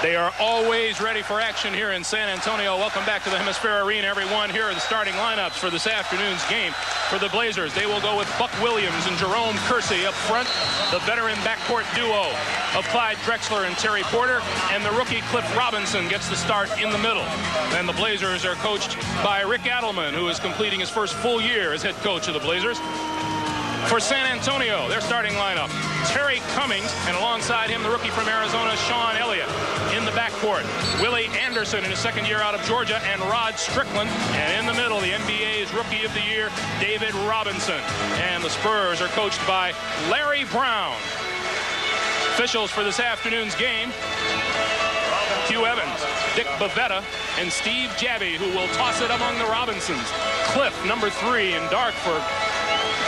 They are always ready for action here in San Antonio. Welcome back to the Hemisphere Arena, everyone. Here are the starting lineups for this afternoon's game. For the Blazers, they will go with Buck Williams and Jerome Kersey up front. The veteran backcourt duo of Clyde Drexler and Terry Porter. And the rookie Cliff Robinson gets the start in the middle. And the Blazers are coached by Rick Adelman, who is completing his first full year as head coach of the Blazers. For San Antonio, their starting lineup, Terry Cummings, and alongside him, the rookie from Arizona, Sean Elliott. In the backcourt, Willie Anderson in his second year out of Georgia, and Rod Strickland. And in the middle, the NBA's Rookie of the Year, David Robinson. And the Spurs are coached by Larry Brown. Officials for this afternoon's game, Hugh Evans, Dick Bavetta, and Steve Jabby, who will toss it among the Robinsons. Cliff, number 3 in dark for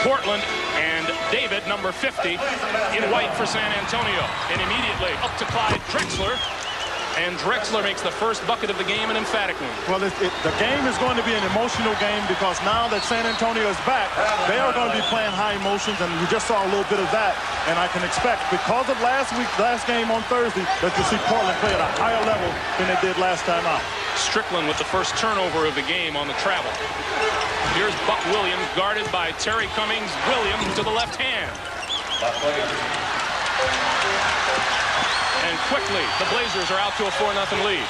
Portland, and David, number 50, in white for San Antonio. And immediately up to Clyde Drexler, and Drexler makes the first bucket of the game, an emphatic one. Well, the game is going to be an emotional game because now that San Antonio is back, they are going to be playing high emotions, and we just saw a little bit of that. And I can expect, because of last game on Thursday, that you see Portland play at a higher level than they did last time out. Strickland with the first turnover of the game on the travel. Here's Buck Williams, guarded by Terry Cummings. Williams to the left hand. And quickly, the Blazers are out to a 4-0 lead.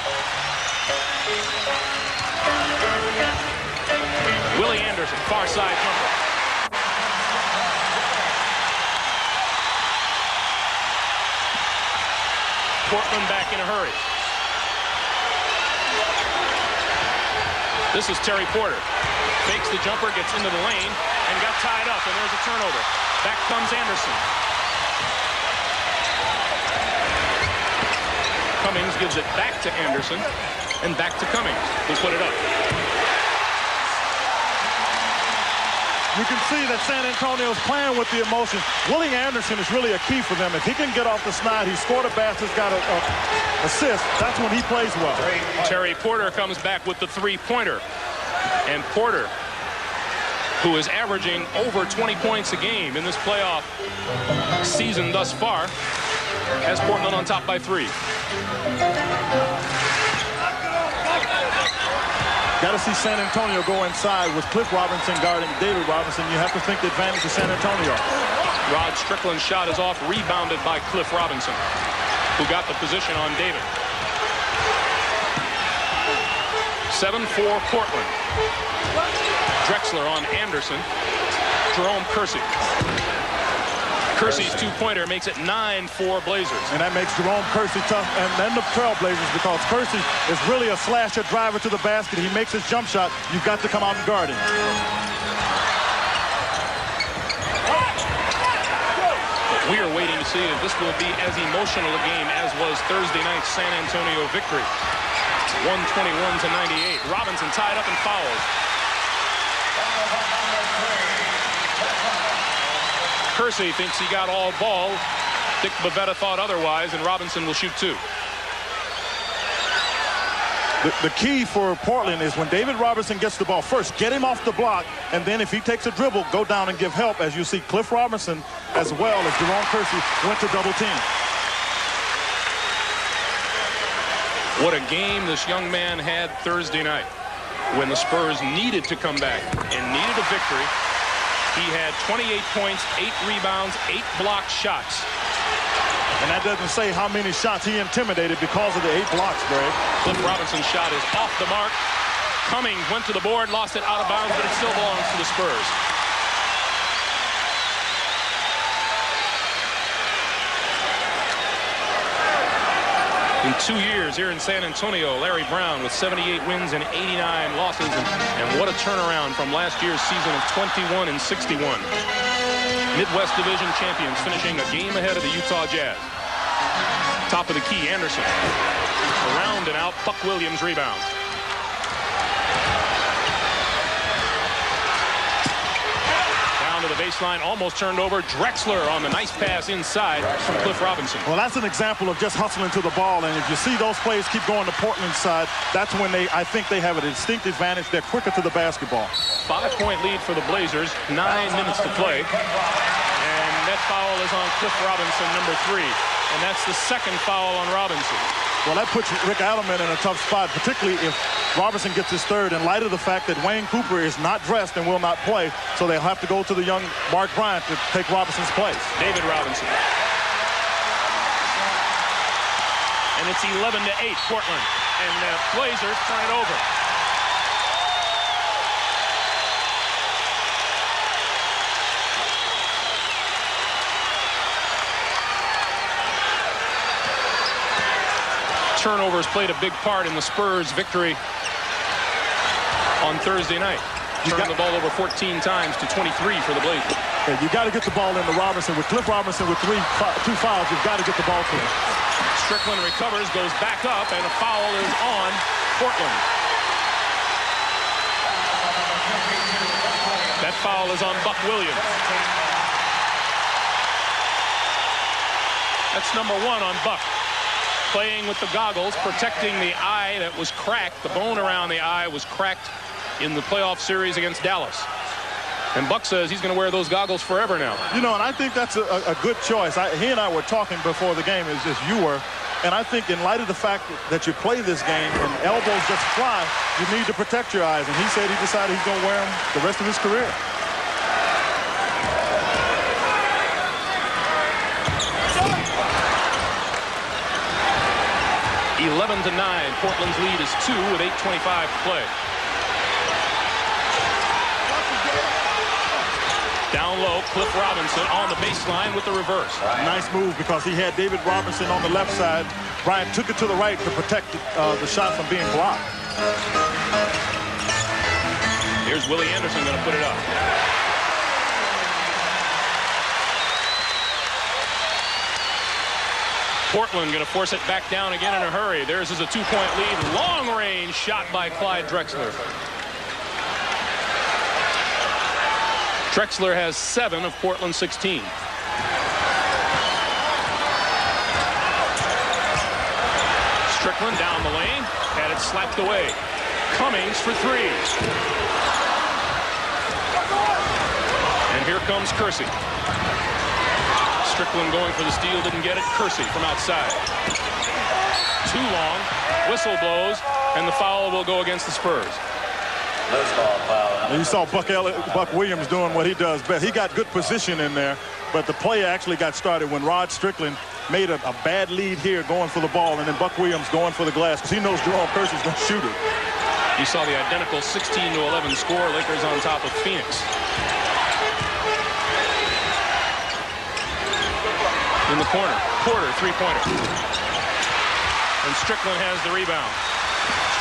Willie Anderson, far side jumper. Portland back in a hurry. This is Terry Porter. Fakes the jumper, gets into the lane, and got tied up, and there's a turnover. Back comes Anderson. Cummings gives it back to Anderson, and back to Cummings, who put it up. You can see that San Antonio's playing with the emotion. Willie Anderson is really a key for them. If he can get off the snide, he scored a basket, got an assist. That's when he plays well. Terry Porter comes back with the three-pointer. And Porter, who is averaging over 20 points a game in this playoff season thus far, has Portland on top by 3. Got to see San Antonio go inside with Cliff Robinson guarding David Robinson. You have to think the advantage of San Antonio. Rod Strickland's shot is off, rebounded by Cliff Robinson, who got the position on David. 7-4 Portland. Drexler on Anderson. Jerome Kersey. Kersey's two-pointer makes it 9-4 Blazers. And that makes Jerome Kersey tough, and then the Trailblazers, because Kersey is really a slasher driver to the basket. He makes his jump shot. You've got to come out and guard him. We are waiting to see if this will be as emotional a game as was Thursday night's San Antonio victory. 121-98. Robinson tied up and fouled. Kersey thinks he got all ball. Dick Bavetta thought otherwise, and Robinson will shoot 2. The key for Portland is when David Robinson gets the ball, first get him off the block, and then if he takes a dribble, go down and give help. As you see, Cliff Robinson as well as Jerome Kersey went to double team. What a game this young man had Thursday night when the Spurs needed to come back and needed a victory. He had 28 points, 8 rebounds, 8 blocked shots. And that doesn't say how many shots he intimidated because of the 8 blocks, Greg. Cliff Robinson's shot is off the mark. Cummings went to the board, lost it out of bounds, but it still belongs to the Spurs. In 2 years here in San Antonio, Larry Brown with 78 wins and 89 losses. And what a turnaround from last year's season of 21-61. Midwest Division champions, finishing a game ahead of the Utah Jazz. Top of the key, Anderson. Around and out, Buck Williams rebounds. Down to the baseline, almost turned over. Drexler on the nice pass inside from Cliff Robinson. Well, that's an example of just hustling to the ball, and if you see those plays keep going to Portland's side, that's when I think they have a distinct advantage. They're quicker to the basketball. 5-point lead for the Blazers, 9 minutes to play. And that foul is on Cliff Robinson, number 3. And that's the second foul on Robinson. Well, that puts Rick Adelman in a tough spot, particularly if Robinson gets his third, in light of the fact that Wayne Cooper is not dressed and will not play, so they'll have to go to the young Mark Bryant to take Robinson's place. David Robinson. And it's 11-8, Portland. And the Blazers turn it over. Turnovers played a big part in the Spurs' victory on Thursday night. Turned the ball over 14 times to 23 for the Blazers. Yeah, you got to get the ball into Robinson. With Cliff Robinson with two fouls, you've got to get the ball to him. Strickland recovers, goes back up, and a foul is on Portland. That foul is on Buck Williams. That's number 1 on Buck. Playing with the goggles, protecting the eye that was cracked. The bone around the eye was cracked in the playoff series against Dallas. And Buck says he's going to wear those goggles forever now. You know, and I think that's a good choice. He and I were talking before the game, as you were. And I think in light of the fact that you play this game and elbows just fly, you need to protect your eyes. And he said he decided he's going to wear them the rest of his career. (11-9). Portland's lead is 2 with 8:25 to play. Down low, Cliff Robinson on the baseline with the reverse. Nice move because he had David Robinson on the left side. Bryant took it to the right to protect the shot from being blocked. Here's Willie Anderson going to put it up. Portland going to force it back down again in a hurry. Theirs is a 2-point lead. Long range shot by Clyde Drexler. Drexler has 7 of Portland's 16. Strickland down the lane, had it slapped away. Cummings for 3. And here comes Kersey. Strickland going for the steal, didn't get it. Kersey from outside. Too long. Whistle blows, and the foul will go against the Spurs. You saw Buck Williams doing what he does best. He got good position in there, but the play actually got started when Rod Strickland made a bad lead here going for the ball, and then Buck Williams going for the glass because he knows Jerome Kersey's going to shoot it. You saw the identical 16-11 score. Lakers on top of Phoenix. In the corner, Porter, three-pointer. And Strickland has the rebound.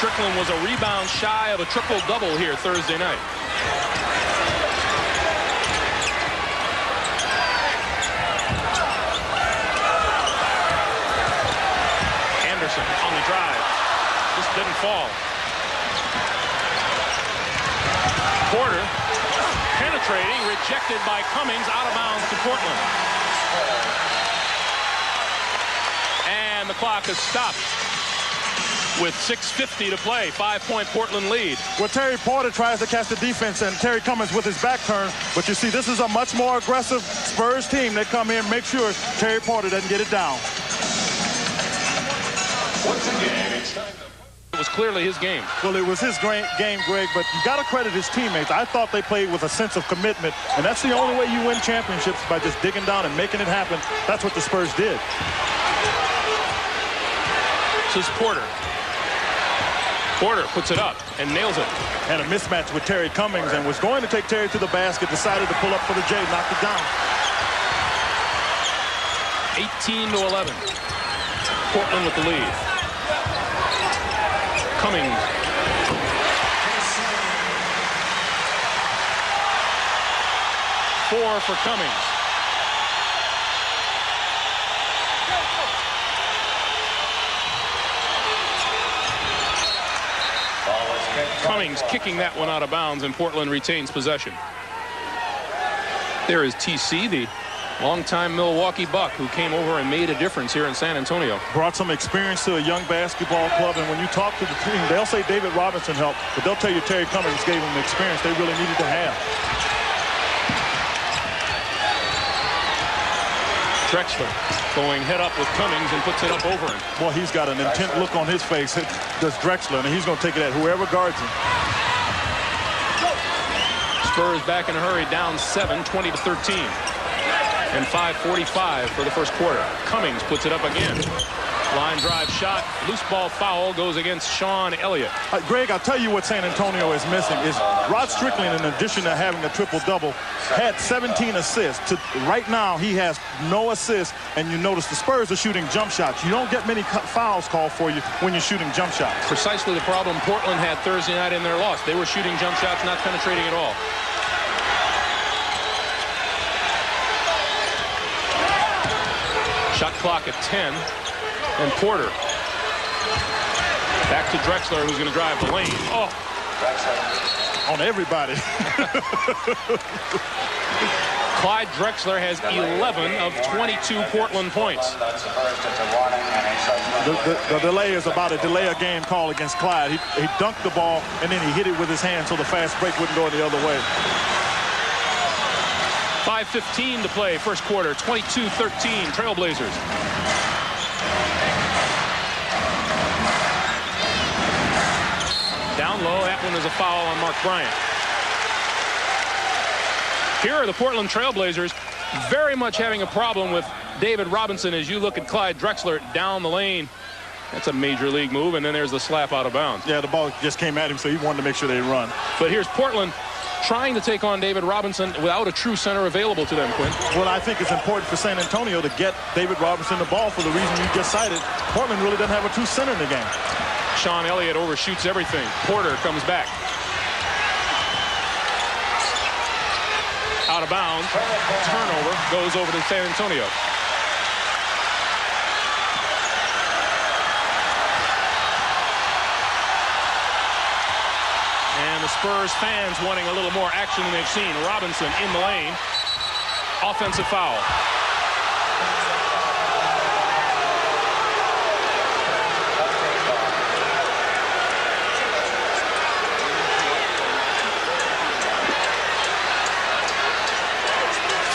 Strickland was a rebound shy of a triple-double here Thursday night. Anderson on the drive. Just didn't fall. Porter penetrating, rejected by Cummings, out of bounds to Portland. And the clock is stopped with 6:50 to play. 5-point Portland lead. Well, Terry Porter tries to catch the defense, and Terry Cummings with his back turned. But you see, this is a much more aggressive Spurs team. They come in, make sure Terry Porter doesn't get it down. Once again, it's time. It was clearly his game. Well, it was his game, Greg, but you got to credit his teammates. I thought they played with a sense of commitment, and that's the only way you win championships, by just digging down and making it happen. That's what the Spurs did. This is Porter. Porter puts it up and nails it. Had a mismatch with Terry Cummings and was going to take Terry to the basket, decided to pull up for the J, knocked it down. 18-11. Portland with the lead. Cummings. Four for Cummings. Cummings kicking that one out of bounds, and Portland retains possession. There is TC, the longtime Milwaukee Buck, who came over and made a difference here in San Antonio. Brought some experience to a young basketball club, and when you talk to the team, they'll say David Robinson helped, but they'll tell you Terry Cummings gave them the experience they really needed to have. Drexler going head up with Cummings and puts it up over him. Well, he's got an intent look on his face. Does Drexler, and he's going to take it at whoever guards him. Spurs back in a hurry, down 7, 20-13. And 5:45 for the first quarter. Cummings puts it up again. Line drive shot, loose ball foul goes against Sean Elliott. Greg, I'll tell you what San Antonio is missing is Rod Strickland, in addition to having a triple-double, had 17 assists. Right now, he has no assists, and you notice the Spurs are shooting jump shots. You don't get many fouls called for you when you're shooting jump shots. Precisely the problem Portland had Thursday night in their loss. They were shooting jump shots, not penetrating at all. Shot clock at 10. And Porter. Back to Drexler, who's going to drive the lane. Oh. On everybody. Clyde Drexler has 11 of 22 Portland points. The delay is about a delay of game call against Clyde. He dunked the ball, and then he hit it with his hand so the fast break wouldn't go the other way. 5:15 to play, first quarter, 22-13, Trailblazers. Down low, that one is a foul on Mark Bryant. Here are the Portland Trailblazers very much having a problem with David Robinson as you look at Clyde Drexler down the lane. That's a major league move, and then there's the slap out of bounds. Yeah, the ball just came at him, so he wanted to make sure they run. But here's Portland trying to take on David Robinson without a true center available to them, Quinn. Well, I think it's important for San Antonio to get David Robinson the ball for the reason you just cited. Portland really doesn't have a true center in the game. Sean Elliott overshoots everything. Porter comes back. Out of bounds. Turnover goes over to San Antonio. And the Spurs fans wanting a little more action than they've seen. Robinson in the lane. Offensive foul.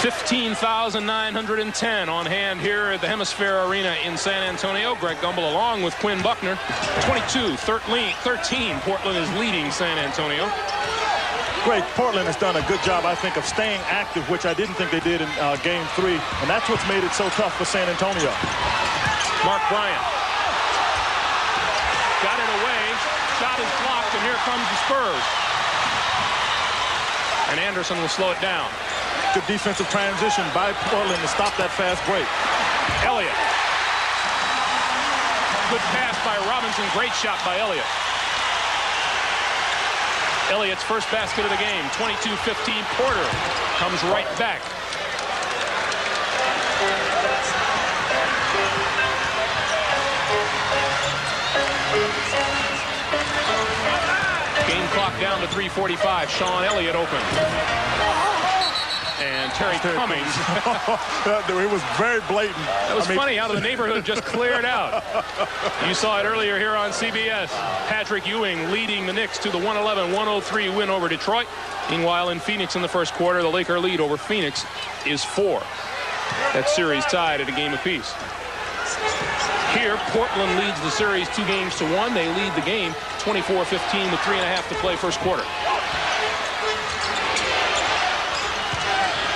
$15,910 on hand here at the Hemisphere Arena in San Antonio. Greg Gumbel along with Quinn Buckner. 22-13. Portland is leading San Antonio. Greg, Portland has done a good job, I think, of staying active, which I didn't think they did in Game 3. And that's what's made it so tough for San Antonio. Mark Bryant. Got it away. Shot is blocked, and here comes the Spurs. And Anderson will slow it down. Good defensive transition by Portland to stop that fast break. Elliott. Good pass by Robinson. Great shot by Elliott. Elliott's first basket of the game. 22-15. Porter comes right back. Game clock down to 3:45. Sean Elliott open. And Terry Cummings. It was very blatant. That was funny how the neighborhood just cleared out. You saw it earlier here on CBS. Patrick Ewing leading the Knicks to the 111-103 win over Detroit. Meanwhile, in Phoenix in the first quarter, the Laker lead over Phoenix is 4. That series tied at a game apiece. Here, Portland leads the series 2-1. They lead the game 24-15 with 3.5 to play first quarter.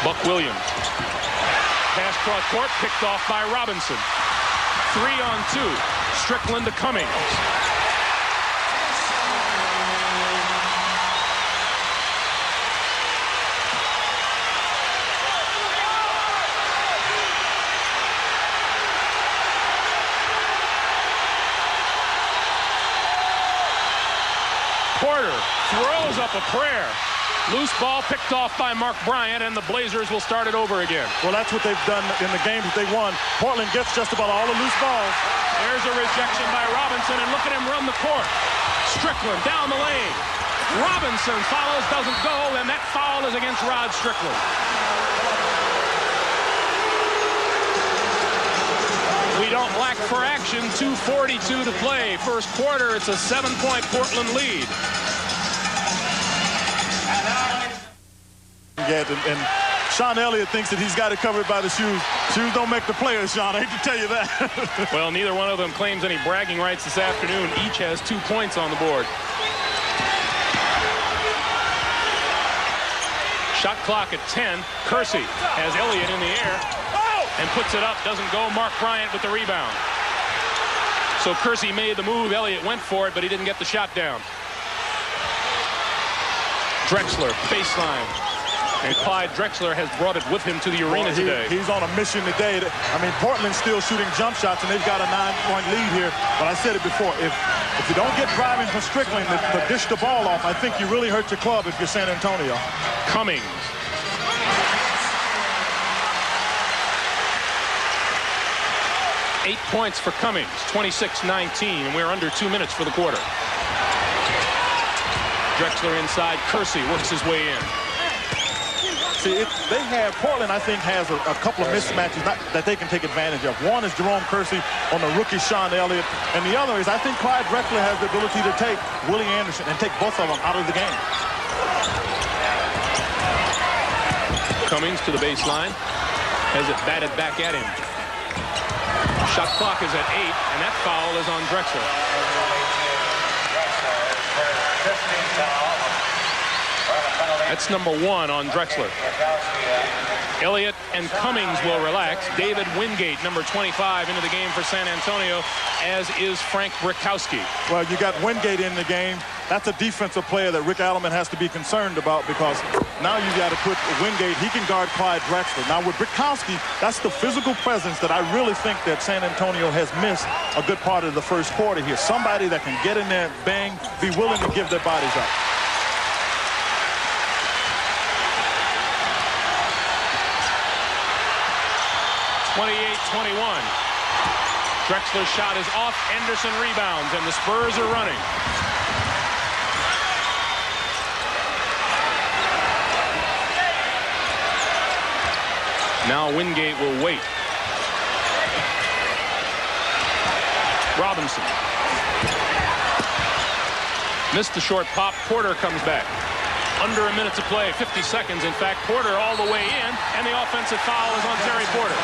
Buck Williams. Pass cross court, picked off by Robinson. 3-on-2. Strickland to Cummings. Porter throws up a prayer. Loose ball picked off by Mark Bryant, and the Blazers will start it over again. Well, that's what they've done in the games that they won. Portland gets just about all the loose balls. There's a rejection by Robinson, and look at him run the court. Strickland down the lane. Robinson follows, doesn't go, and that foul is against Rod Strickland. We don't lack for action. 2:42 to play. First quarter, it's a 7-point Portland lead. And Sean Elliott thinks that he's got it covered by the shoes. Shoes don't make the players, Sean. I hate to tell you that. Well, neither one of them claims any bragging rights this afternoon. Each has 2 points on the board. Shot clock at 10. Kersey has Elliott in the air and puts it up. Doesn't go. Mark Bryant with the rebound. So Kersey made the move. Elliott went for it, but he didn't get the shot down. Drexler, baseline. And Clyde Drexler has brought it with him to the arena today. He's on a mission today. I mean, Portland's still shooting jump shots, and they've got a 9-point lead here. But I said it before, if you don't get driving from Strickland to dish the ball off, I think you really hurt your club if you're San Antonio. Cummings. Eight points for Cummings, 26-19, and we're under 2 minutes for the quarter. Drexler inside. Kersey works his way in. See, Portland, I think, has a couple of mismatches that they can take advantage of. One is Jerome Kersey on the rookie Sean Elliott, and the other is I think Clyde Drexler has the ability to take Willie Anderson and take both of them out of the game. Cummings to the baseline, has it batted back at him. Shot clock is at 8, and that foul is on Drexler. That's number 1 on Drexler. Elliott and Cummings will relax. David Wingate, number 25, into the game for San Antonio, as is Frank Brickowski. Well, you got Wingate in the game. That's a defensive player that Rick Alleman has to be concerned about, because now you got to put Wingate. He can guard Clyde Drexler. Now with Brickowski, that's the physical presence that I really think that San Antonio has missed a good part of the first quarter here. Somebody that can get in there, bang, be willing to give their bodies up. Drexler's shot is off. Anderson rebounds, and the Spurs are running. Now Wingate will wait. Robinson. Missed the short pop. Porter comes back. Under a minute to play, 50 seconds. In fact, Porter all the way in, and the offensive foul is on Terry Porter.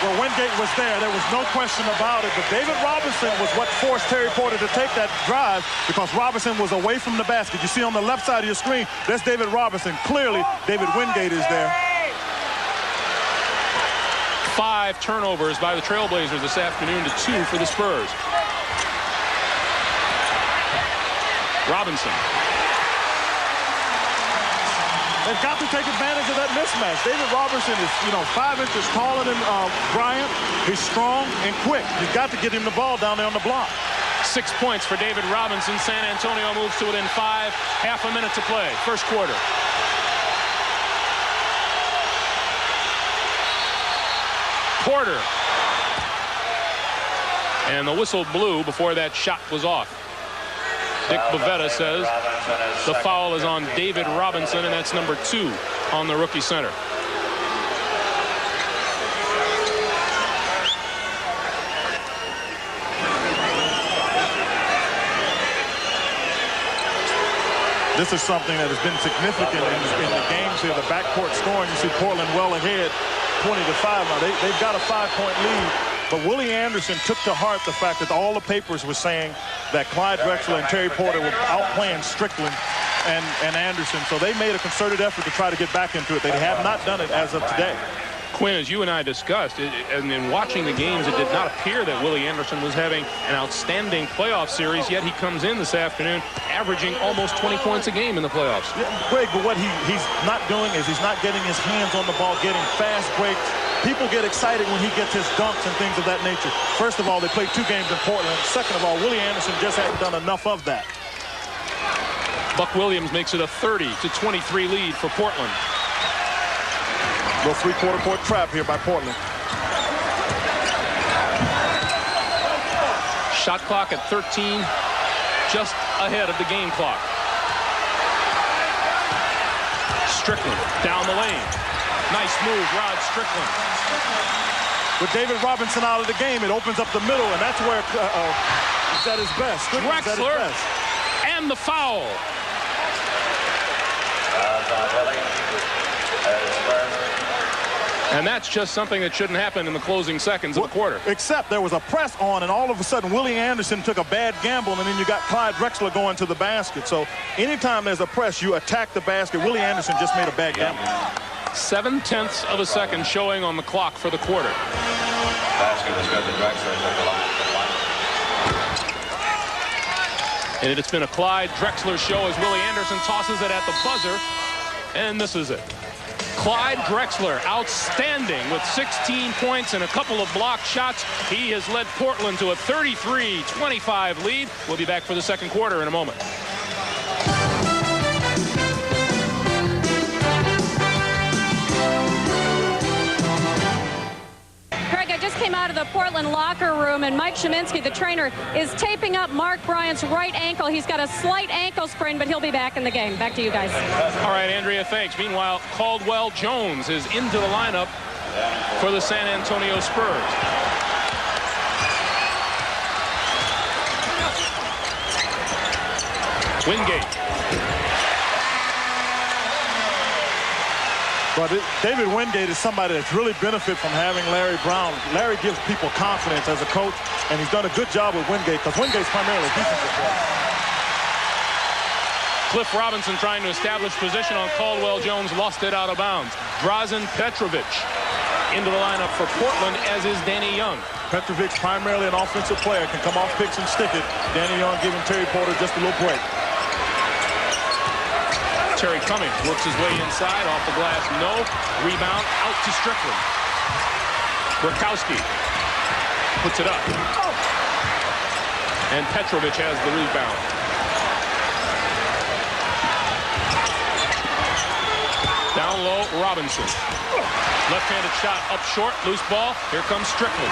Well, Wingate was there. There was no question about it. But David Robinson was what forced Terry Porter to take that drive, because Robinson was away from the basket. You see on the left side of your screen, that's David Robinson. Clearly, David Wingate is there. 5 turnovers by the Trailblazers this afternoon to 2 for the Spurs. Robinson. They've got to take advantage of that mismatch. David Robinson is, 5 inches taller than Bryant. He's strong and quick. You've got to get him the ball down there on the block. 6 points for David Robinson. San Antonio moves to within 5. Half a minute to play. First quarter. Porter. And the whistle blew before that shot was off. Dick Bavetta says the foul is on David Robinson, and that's number 2 on the rookie center. This is something that has been significant in the games here. The backcourt scoring, you see Portland well ahead, 20-5 now. They've got a 5-point lead. But Willie Anderson took to heart the fact that all the papers were saying that Clyde Drexler and Terry Porter were outplaying Strickland and Anderson. So they made a concerted effort to try to get back into it. They have not done it as of today. Quinn, as you and I discussed, and in watching the games, it did not appear that Willie Anderson was having an outstanding playoff series, yet he comes in this afternoon averaging almost 20 points a game in the playoffs. Yeah, Greg, but what he's not doing is he's not getting his hands on the ball, getting fast breaks. People get excited when he gets his dunks and things of that nature. First of all, they played 2 games in Portland. Second of all, Willie Anderson just hasn't done enough of that. Buck Williams makes it a 30-23 lead for Portland. Little 3-quarter court trap here by Portland. Shot clock at 13, just ahead of the game clock. Strickland down the lane. Nice move, Rod Strickland. With David Robinson out of the game, it opens up the middle, and that's where he's at his best. Drexler and the foul. And that's just something that shouldn't happen in the closing seconds of the quarter. Except there was a press on, and all of a sudden Willie Anderson took a bad gamble, and then you got Clyde Drexler going to the basket. So anytime there's a press, you attack the basket. Willie Anderson just made a bad gamble. 0.7 of a second showing on the clock for the quarter. Basket was good to Drexler. And it's been a Clyde Drexler show as Willie Anderson tosses it at the buzzer, and this is it. Clyde Drexler, outstanding with 16 points and a couple of blocked shots. He has led Portland to a 33-25 lead. We'll be back for the second quarter in a moment. Greg, I just came out of the Portland locker room, and Mike Sheminsky, the trainer, is taping up Mark Bryant's right ankle. He's got a slight ankle sprain, but he'll be back in the game. Back to you guys. All right, Andrea, thanks. Meanwhile, Caldwell Jones is into the lineup for the San Antonio Spurs. Wingate. But David Wingate is somebody that's really benefit from having Larry Brown. Larry gives people confidence as a coach, and he's done a good job with Wingate because Wingate's primarily a defensive player. Cliff Robinson trying to establish position on Caldwell Jones, lost it out of bounds. Drazen Petrovic into the lineup for Portland, as is Danny Young. Petrovic, primarily an offensive player, can come off picks and stick it. Danny Young giving Terry Porter just a little break. Terry Cummings works his way inside, off the glass, no. Rebound, out to Strickland. Burkowski puts it up. And Petrovic has the rebound. Down low, Robinson. Left-handed shot up short, loose ball. Here comes Strickland.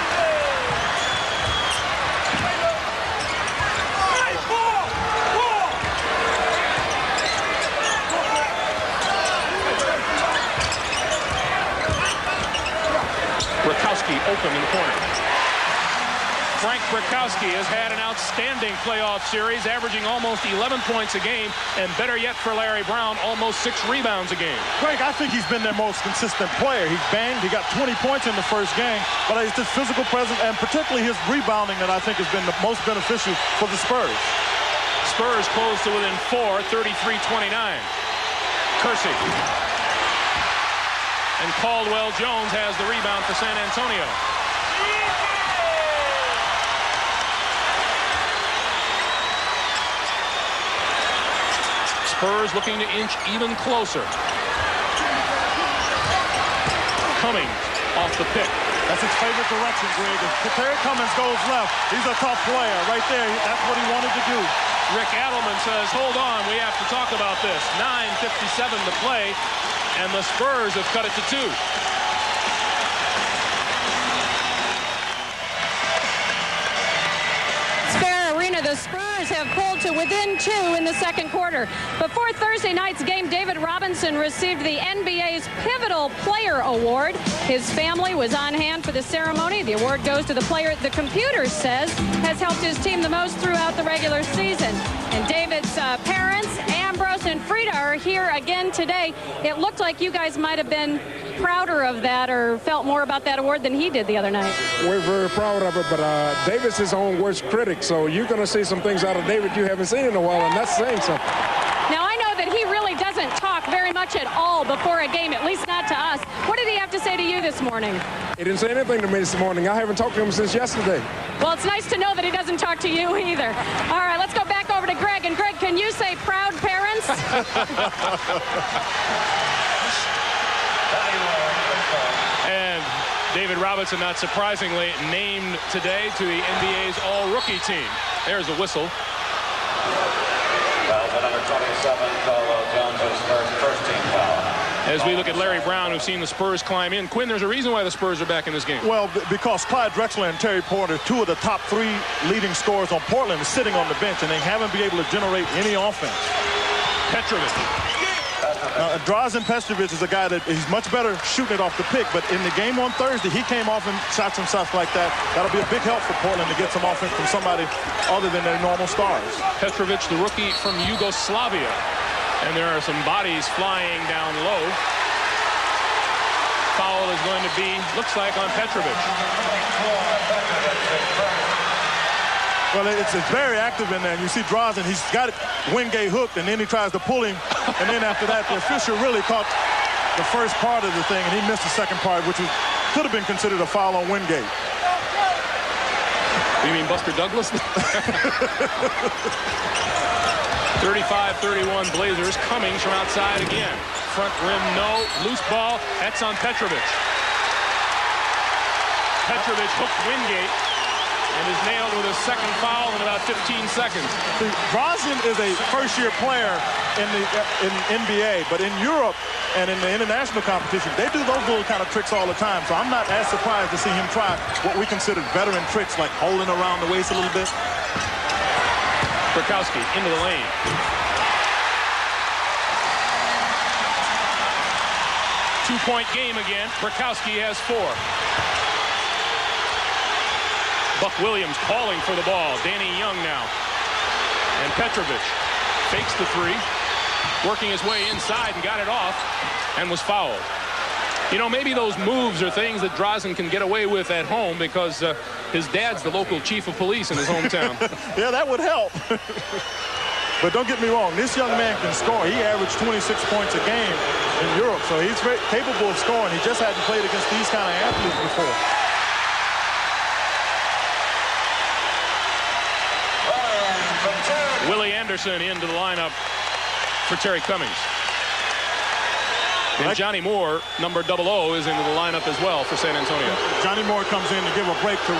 Burkowski open in the corner. Frank Burkowski has had an outstanding playoff series, averaging almost 11 points a game, and better yet for Larry Brown, almost 6 rebounds a game. Greg, I think he's been their most consistent player. He's banged. He got 20 points in the first game, but it's his physical presence and particularly his rebounding that I think has been the most beneficial for the Spurs. Spurs close to within 4, 33-29. Kersey. And Caldwell Jones has the rebound for San Antonio. Spurs looking to inch even closer. Cummings off the pick. That's his favorite direction, Greg. If Terry Cummings goes left, he's a tough player. Right there, that's what he wanted to do. Rick Adelman says, hold on, we have to talk about this. 9:57 to play, and the Spurs have cut it to 2. The Spurs have pulled to within 2 in the second quarter. Before Thursday night's game, David Robinson received the NBA's Pivotal Player Award. His family was on hand for the ceremony. The award goes to the player the computer says has helped his team the most throughout the regular season. And David's parents, Ambrose and Frida, are here again today. It looked like you guys might have been prouder of that or felt more about that award than he did the other night. We're very proud of it, but David's his own worst critic, so you're going to see some things out of David you haven't seen in a while, and that's saying something. Now, I know that he really doesn't talk very much at all before a game, at least not to us. What did he have to say to you this morning? He didn't say anything to me this morning. I haven't talked to him since yesterday. Well, it's nice to know that he doesn't talk to you either. All right, let's go back over to Greg. And Greg, can you say proud parents? And David Robinson, not surprisingly, named today to the NBA's all-rookie team. There's a whistle. Foul to number 27, Caldwell Jones' first team foul. As we look at Larry Brown, who's seen the Spurs climb in. Quinn, there's a reason why the Spurs are back in this game. Well, because Clyde Drexler and Terry Porter, 2 of the top 3 leading scorers on Portland, are sitting on the bench, and they haven't been able to generate any offense. Petrovic. Drazen Petrovic is a guy that he's much better shooting it off the pick, but in the game on Thursday, he came off and shot some shots like that. That'll be a big help for Portland to get some offense from somebody other than their normal stars. Petrovic, the rookie from Yugoslavia. And there are some bodies flying down low. foul is going to be, looks like, on Petrovic. Well, it's very active in there. And you see Drazen, he's got Wingate hooked, and then he tries to pull him. And then after that, the official really caught the first part of the thing, and he missed the second part, which could have been considered a foul on Wingate. You mean Buster Douglas? 35-31 Blazers. Cummings from outside again. Front rim, no. Loose ball. That's on Petrovic. Petrovic hooked Wingate and is nailed with his second foul in about 15 seconds. Drazen is a first-year player in the NBA, but in Europe and in the international competition, they do those little kind of tricks all the time. So I'm not as surprised to see him try what we consider veteran tricks, like holding around the waist a little bit. Burkowski into the lane. Two-point game again. Burkowski has 4. Buck Williams calling for the ball. Danny Young now. And Petrovic fakes the 3, working his way inside and got it off and was fouled. You know, maybe those moves are things that Drazen can get away with at home because his dad's the local chief of police in his hometown. Yeah, that would help. But don't get me wrong, this young man can score. He averaged 26 points a game in Europe, so he's very capable of scoring. He just hadn't played against these kind of athletes before. Willie Anderson into the lineup for Terry Cummings. And Johnny Moore, number 00, is into the lineup as well for San Antonio. Johnny Moore comes in to give a break to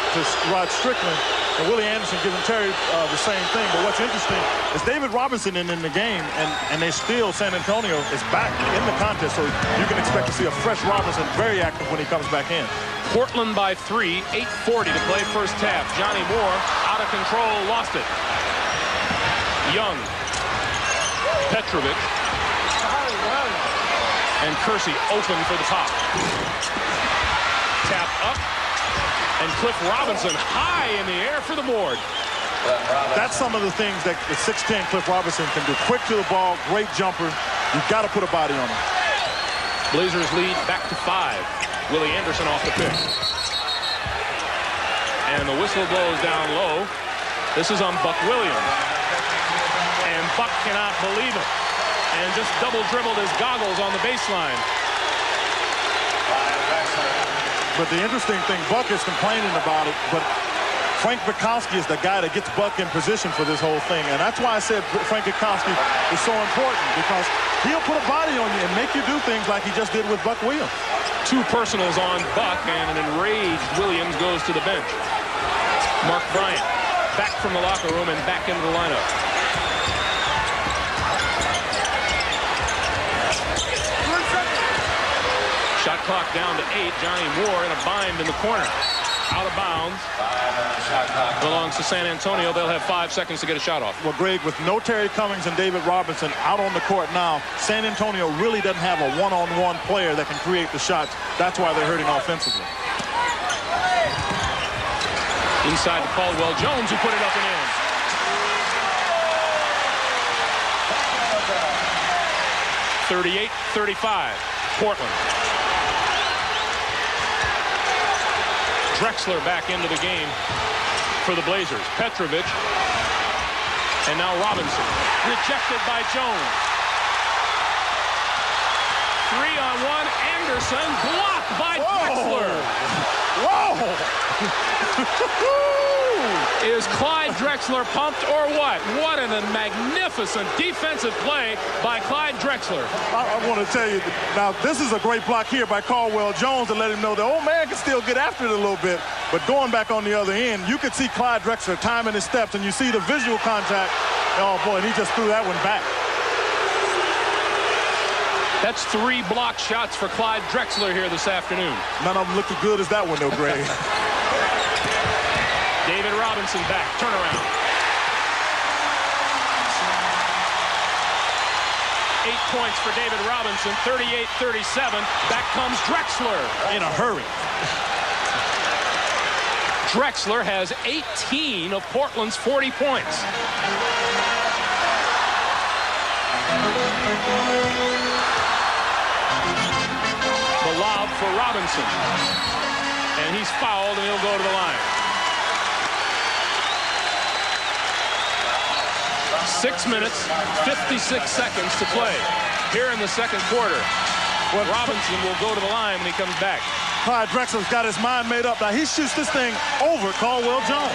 Rod Strickland, and Willie Anderson giving Terry the same thing. But what's interesting is David Robinson in the game, and they still, San Antonio is back in the contest, so you can expect to see a fresh Robinson, very active when he comes back in. Portland by 3, 8:40 to play first half. Johnny Moore out of control, lost it. Young, Petrovic, and Kersey open for the top. Tap up, and Cliff Robinson high in the air for the board. That's some of the things that the 6'10" Cliff Robinson can do. Quick to the ball, great jumper. You've got to put a body on him. Blazers lead back to 5. Willie Anderson off the pick. And the whistle blows down low. This is on Buck Williams. And Buck cannot believe it. And just double dribbled his goggles on the baseline. But the interesting thing, Buck is complaining about it, but Frank Burkowski is the guy that gets Buck in position for this whole thing. And that's why I said Frank Burkowski is so important, because he'll put a body on you and make you do things like he just did with Buck Williams. 2 personals on Buck, and an enraged Williams goes to the bench. Mark Bryant back from the locker room and back into the lineup. Shot clock down to 8. Johnny Moore in a bind in the corner. Out of bounds. Belongs to San Antonio. They'll have 5 seconds to get a shot off. Well, Greg, with no Terry Cummings and David Robinson out on the court now, San Antonio really doesn't have a one-on-one player that can create the shots. That's why they're hurting offensively. Inside to Caldwell Jones, who put it up and in. (38-35) Portland. Drexler back into the game for the Blazers. Petrovic, and now Robinson. Rejected by Jones. 3-on-1, Anderson blocked by Drexler. Whoa! Is Clyde Drexler pumped or what? What a magnificent defensive play by Clyde Drexler. I want to tell you, now this is a great block here by Caldwell Jones to let him know the old man can still get after it a little bit. But going back on the other end, you could see Clyde Drexler timing his steps, and you see the visual contact. Oh, boy, and he just threw that one back. That's 3 block shots for Clyde Drexler here this afternoon. None of them look as good as that one, though, Greg. David Robinson back. Turnaround. 8 points for David Robinson. 38-37. Back comes Drexler in a hurry. Drexler has 18 of Portland's 40 points. The lob for Robinson. And he's fouled, and he'll go to the line. 6 minutes, 56 seconds to play here in the second quarter. Well, Robinson will go to the line when he comes back. Clyde Drexler's got his mind made up. Now he shoots this thing over Caldwell Jones.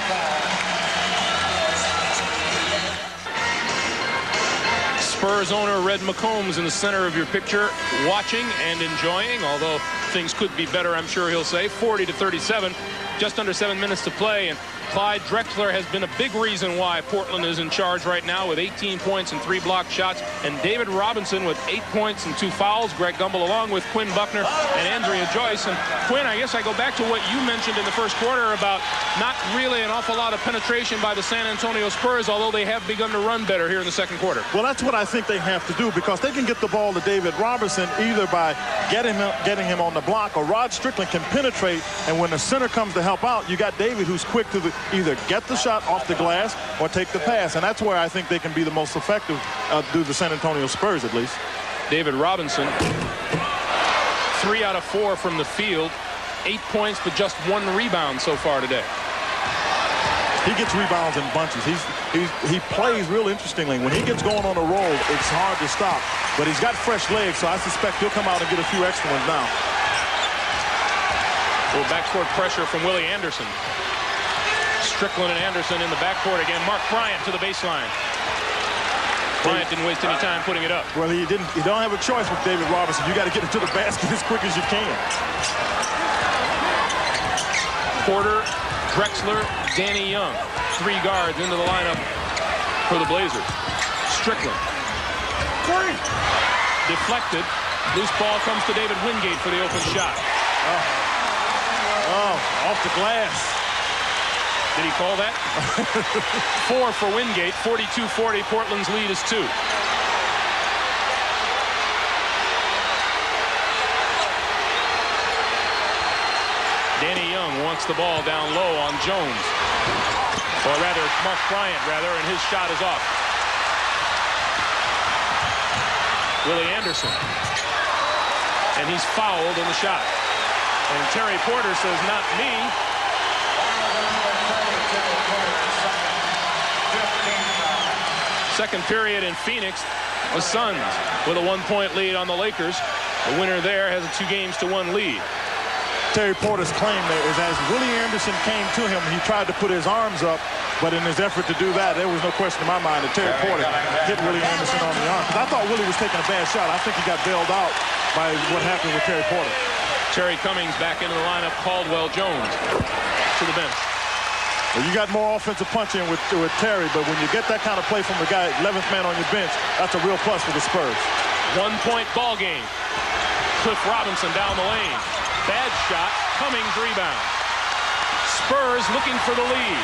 Spurs owner Red McCombs in the center of your picture, watching and enjoying, although things could be better, I'm sure he'll say. 40-37, just under 7 minutes to play, and Clyde Drexler has been a big reason why Portland is in charge right now with 18 points and 3 blocked shots, and David Robinson with 8 points and 2 fouls. Greg Gumbel along with Quinn Buckner and Andrea Joyce. And Quinn, I guess I go back to what you mentioned in the first quarter about not really an awful lot of penetration by the San Antonio Spurs, although they have begun to run better here in the second quarter. Well, that's what I think they have to do, because they can get the ball to David Robinson either by getting him on the block, or Rod Strickland can penetrate, and when the center comes to help out, you got David who's quick to either get the shot off the glass or take the pass, and that's where I think they can be the most effective through the San Antonio Spurs, at least. David Robinson, 3 out of 4 from the field, 8 points, but just 1 rebound so far today. He gets rebounds in bunches. He plays real interestingly. When he gets going on a roll, it's hard to stop, but he's got fresh legs, so I suspect he'll come out and get a few extra ones now. A little backcourt pressure from Willie Anderson. Strickland and Anderson in the backcourt again. Mark Bryant to the baseline. Bryant didn't waste any time putting it up. Well, he didn't. You don't have a choice with David Robinson. You got to get it to the basket as quick as you can. Porter, Drexler, Danny Young. 3 guards into the lineup for the Blazers. Strickland. Deflected. Loose ball comes to David Wingate for the open shot. Oh, off the glass. Did he call that? 4 for Wingate. 42-40. Portland's lead is 2. Danny Young wants the ball down low on Jones. Or rather, Mark Bryant, and his shot is off. Willie Anderson. And he's fouled on the shot. And Terry Porter says, not me. Second period in Phoenix, the Suns with a 1-point lead on the Lakers. The winner there has a 2-1 lead. Terry Porter's claim there is as Willie Anderson came to him, he tried to put his arms up, but in his effort to do that, there was no question in my mind that Terry Porter hit Willie Anderson on the arm. Because I thought Willie was taking a bad shot. I think he got bailed out by what happened with Terry Porter. Terry Cummings back into the lineup. Caldwell Jones to the bench. Well, you got more offensive punch in with Terry, but when you get that kind of play from the guy, 11th man on your bench, that's a real plus for the Spurs. 1-point ball game. Cliff Robinson down the lane. Bad shot. Cummings rebound. Spurs looking for the lead.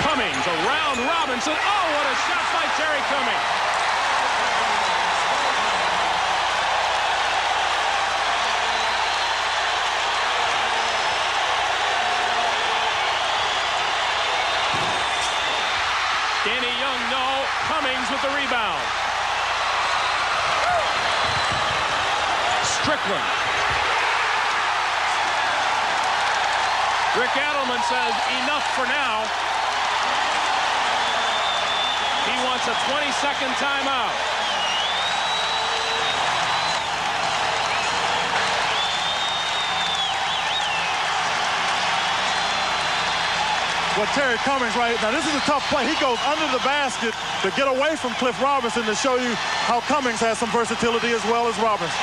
Cummings around Robinson. Oh, what a shot by Terry Cummings. Danny Young, no. Cummings with the rebound. Strickland. Rick Adelman says enough for now. He wants a 20-second timeout. Well, Terry Cummings right now, this is a tough play. He goes under the basket to get away from Cliff Robinson to show you how Cummings has some versatility as well as Robinson.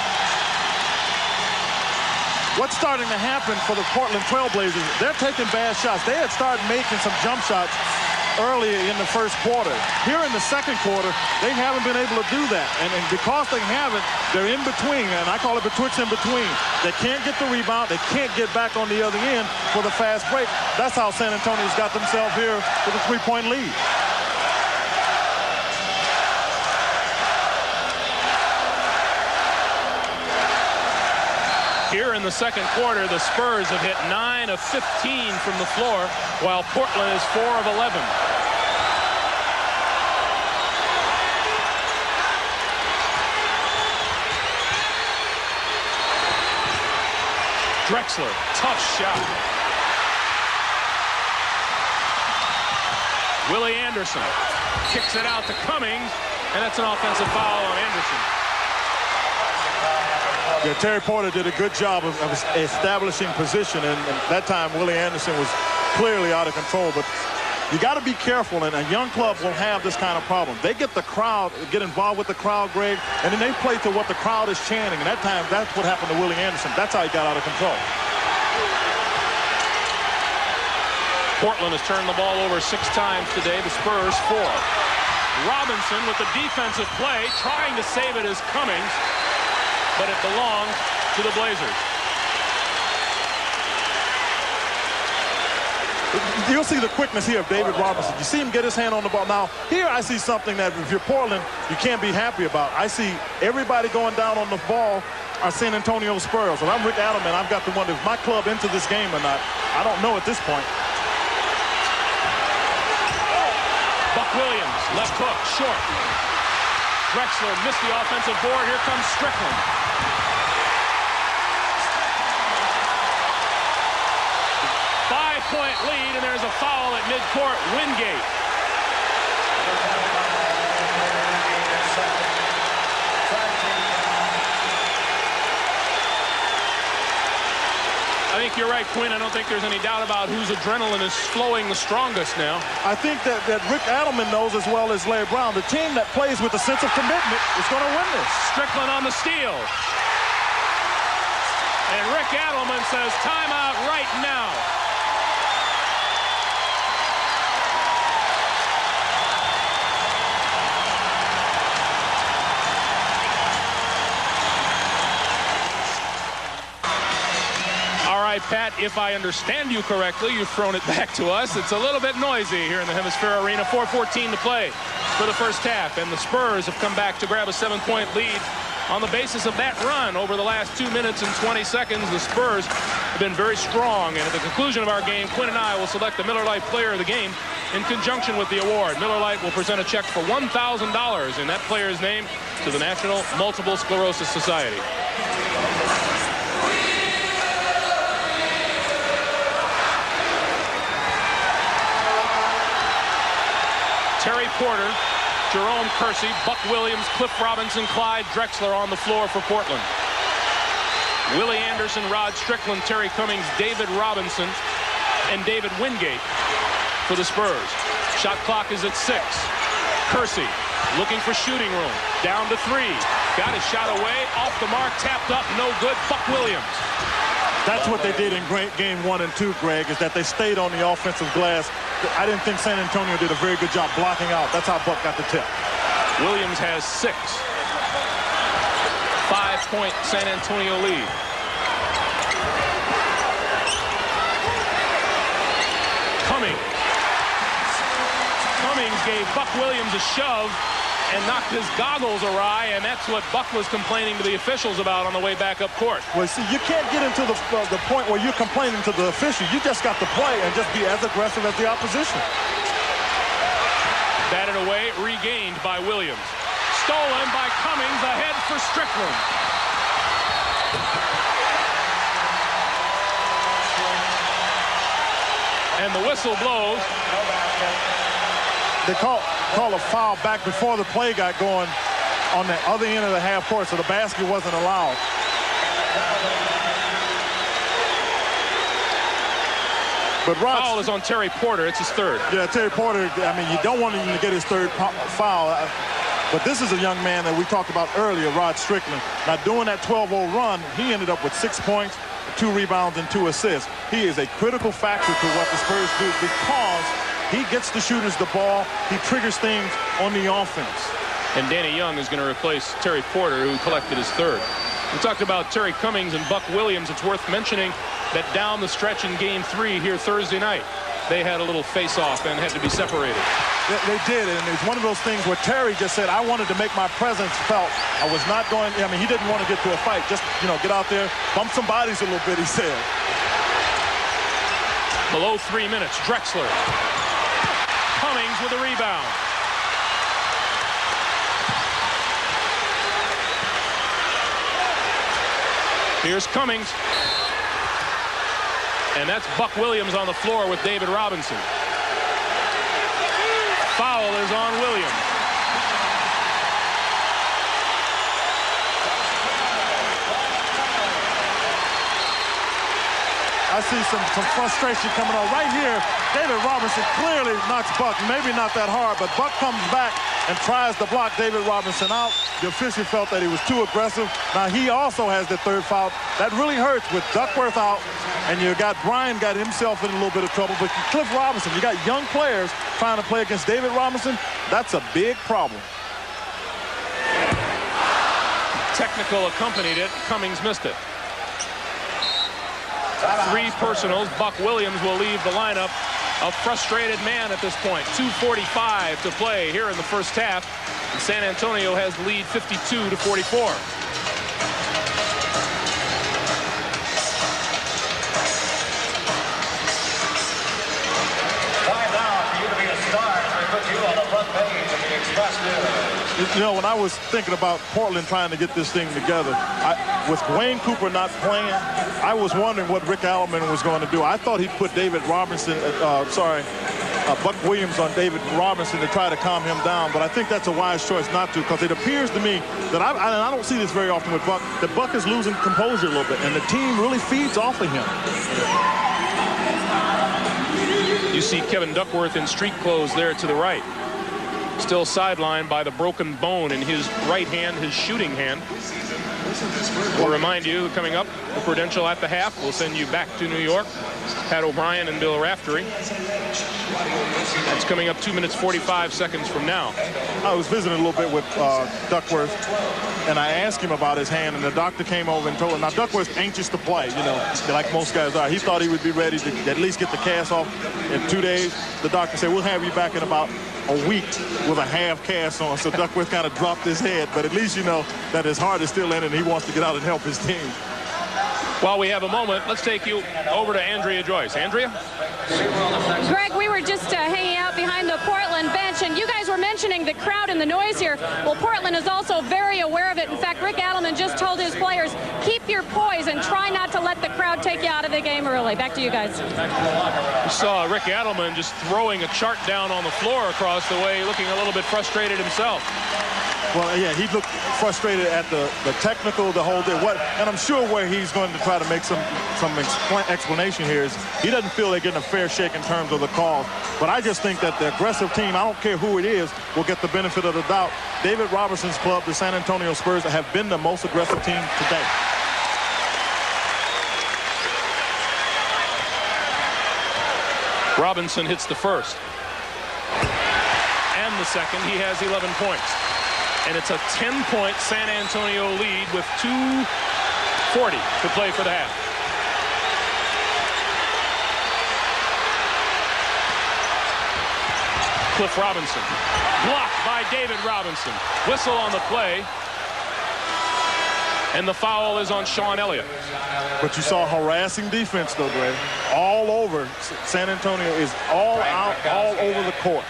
What's starting to happen for the Portland Trailblazers, they're taking bad shots. They had started making some jump shots early in the first quarter. Here in the second quarter, they haven't been able to do that. And because they haven't, they're in between, and I call it betwixt and between. They can't get the rebound. They can't get back on the other end for the fast break. That's how San Antonio's got themselves here with a 3-point lead. Here in the second quarter, the Spurs have hit 9 of 15 from the floor, while Portland is 4 of 11. Drexler, tough shot. Willie Anderson kicks it out to Cummings, and that's an offensive foul on Anderson. Yeah, Terry Porter did a good job of establishing position, and that time Willie Anderson was clearly out of control. But you got to be careful, and a young club will have this kind of problem. They get the crowd, get involved with the crowd, Greg, and then they play to what the crowd is chanting. And that time, that's what happened to Willie Anderson. That's how he got out of control. Portland has turned the ball over 6 times today. The Spurs 4. Robinson with the defensive play, trying to save it as Cummings, but it belonged to the Blazers. You'll see the quickness here of David Robinson. You see him get his hand on the ball. Now, here I see something that if you're Portland, you can't be happy about. I see everybody going down on the ball are San Antonio Spurs. If I'm Rick Adelman, I've got to wonder, is my club into this game or not? I don't know at this point. Buck Williams, left hook, short. Drexler missed the offensive board. Here comes Strickland. Five-point lead, and there's a foul at midcourt. Wingate. I think you're right, Quinn. I don't think there's any doubt about whose adrenaline is flowing the strongest now. I think that Rick Adelman knows as well as Larry Brown. The team that plays with a sense of commitment is going to win this. Strickland on the steal. And Rick Adelman says timeout right now. Pat, if I understand you correctly, you've thrown it back to us. It's a little bit noisy here in the Hemisphere Arena. 4:14 to play for the first half, and the Spurs have come back to grab a 7-point lead on the basis of that run over the last 2 minutes and 20 seconds. The Spurs have been very strong, and at the conclusion of our game, Quinn and I will select the Miller Lite Player of the Game in conjunction with the award. Miller Lite will present a check for $1,000 in that player's name to the National Multiple Sclerosis Society. Terry Porter, Jerome Kersey, Buck Williams, Cliff Robinson, Clyde Drexler on the floor for Portland. Willie Anderson, Rod Strickland, Terry Cummings, David Robinson, and David Wingate for the Spurs. Shot clock is at 6. Kersey looking for shooting room. Down to 3. Got his shot away. Off the mark. Tapped up. No good. Buck Williams. That's what they did in game 1 and 2, Greg, is that they stayed on the offensive glass. I didn't think San Antonio did a very good job blocking out. That's how Buck got the tip. Williams has 6. 5-point San Antonio lead. Cummings gave Buck Williams a shove and knocked his goggles awry, and that's what Buck was complaining to the officials about on the way back up court. Well, see, you can't get into the point where you're complaining to the official. You just got to play and just be as aggressive as the opposition. Batted away, regained by Williams. Stolen by Cummings, ahead for Strickland. And the whistle blows. They call a foul back before the play got going on the other end of the half court, so the basket wasn't allowed. But foul is on Terry Porter. It's his third. Yeah, Terry Porter, I mean, you don't want him to get his third foul. But this is a young man that we talked about earlier, Rod Strickland. Now, during that 12-0 run, he ended up with 6 points, 2 rebounds, and 2 assists. He is a critical factor to what the Spurs do because he gets the shooters the ball. He triggers things on the offense. And Danny Young is going to replace Terry Porter, who collected his third. We talked about Terry Cummings and Buck Williams. It's worth mentioning that down the stretch in Game 3 here Thursday night, they had a little face-off and had to be separated. They did, and it's one of those things where Terry just said, I wanted to make my presence felt. I was not going, I mean, he didn't want to get to a fight. Just, get out there, bump some bodies a little bit, he said. Below 3 minutes, Drexler. Cummings with a rebound. Here's Cummings. And that's Buck Williams on the floor with David Robinson. Foul is on Williams. I see some frustration coming on right here. David Robinson clearly knocks Buck, maybe not that hard, but Buck comes back and tries to block David Robinson out. The official felt that he was too aggressive. Now he also has the third foul. That really hurts with Duckworth out, and you got Brian got himself in a little bit of trouble. But Cliff Robinson, you got young players trying to play against David Robinson. That's a big problem. Technical accompanied it. Cummings missed it. 3 personals. Buck Williams will leave the lineup. A frustrated man at this point. 2:45 to play here in the first half. And San Antonio has the lead 52-44. Time now for you to be a star as we put you on the front page of the Express News. You know, when I was thinking about Portland trying to get this thing together, with Wayne Cooper not playing, I was wondering what Rick Allman was going to do. I thought he'd put David Robinson, Buck Williams on David Robinson to try to calm him down, but I think that's a wise choice not to, because it appears to me that I don't see this very often with Buck, that Buck is losing composure a little bit, and the team really feeds off of him. You see Kevin Duckworth in street clothes there to the right. Still sidelined by the broken bone in his right hand, his shooting hand. We'll remind you, coming up, the credential at the half will send you back to New York. Pat O'Brien and Bill Raftery. That's coming up 2 minutes 45 seconds from now. I was visiting a little bit with Duckworth, and I asked him about his hand, and the doctor came over and told him. Now, Duckworth's anxious to play, you know, like most guys are. He thought he would be ready to at least get the cast off in 2 days. The doctor said, we'll have you back in about a week with a half cast on. So Duckworth kind of dropped his head, but at least you know that his heart is still in it and he wants to get out and help his team. While we have a moment, let's take you over to Andrea Joyce. Andrea? Greg, we were just hanging out behind the Portland bench, and you guys were mentioning the crowd and the noise here. Well, Portland is also very aware of it. In fact, Rick Adelman just told his players, keep your poise and try not to let the crowd take you out of the game early. Back to you guys. We saw Rick Adelman just throwing a chart down on the floor across the way, looking a little bit frustrated himself. Well, yeah, he looked frustrated at the technical, the whole thing. And I'm sure where he's going to try to make some explanation here is he doesn't feel they're getting a fair shake in terms of the call. But I just think that the aggressive team, I don't care who it is, will get the benefit of the doubt. David Robinson's club, the San Antonio Spurs, have been the most aggressive team today. Robinson hits the first. And the second. He has 11 points. And it's a 10-point San Antonio lead with 2:40 to play for the half. Cliff Robinson. Blocked by David Robinson. Whistle on the play. And the foul is on Sean Elliott. But you saw harassing defense, though, Greg. All over. San Antonio is all out, all over the court.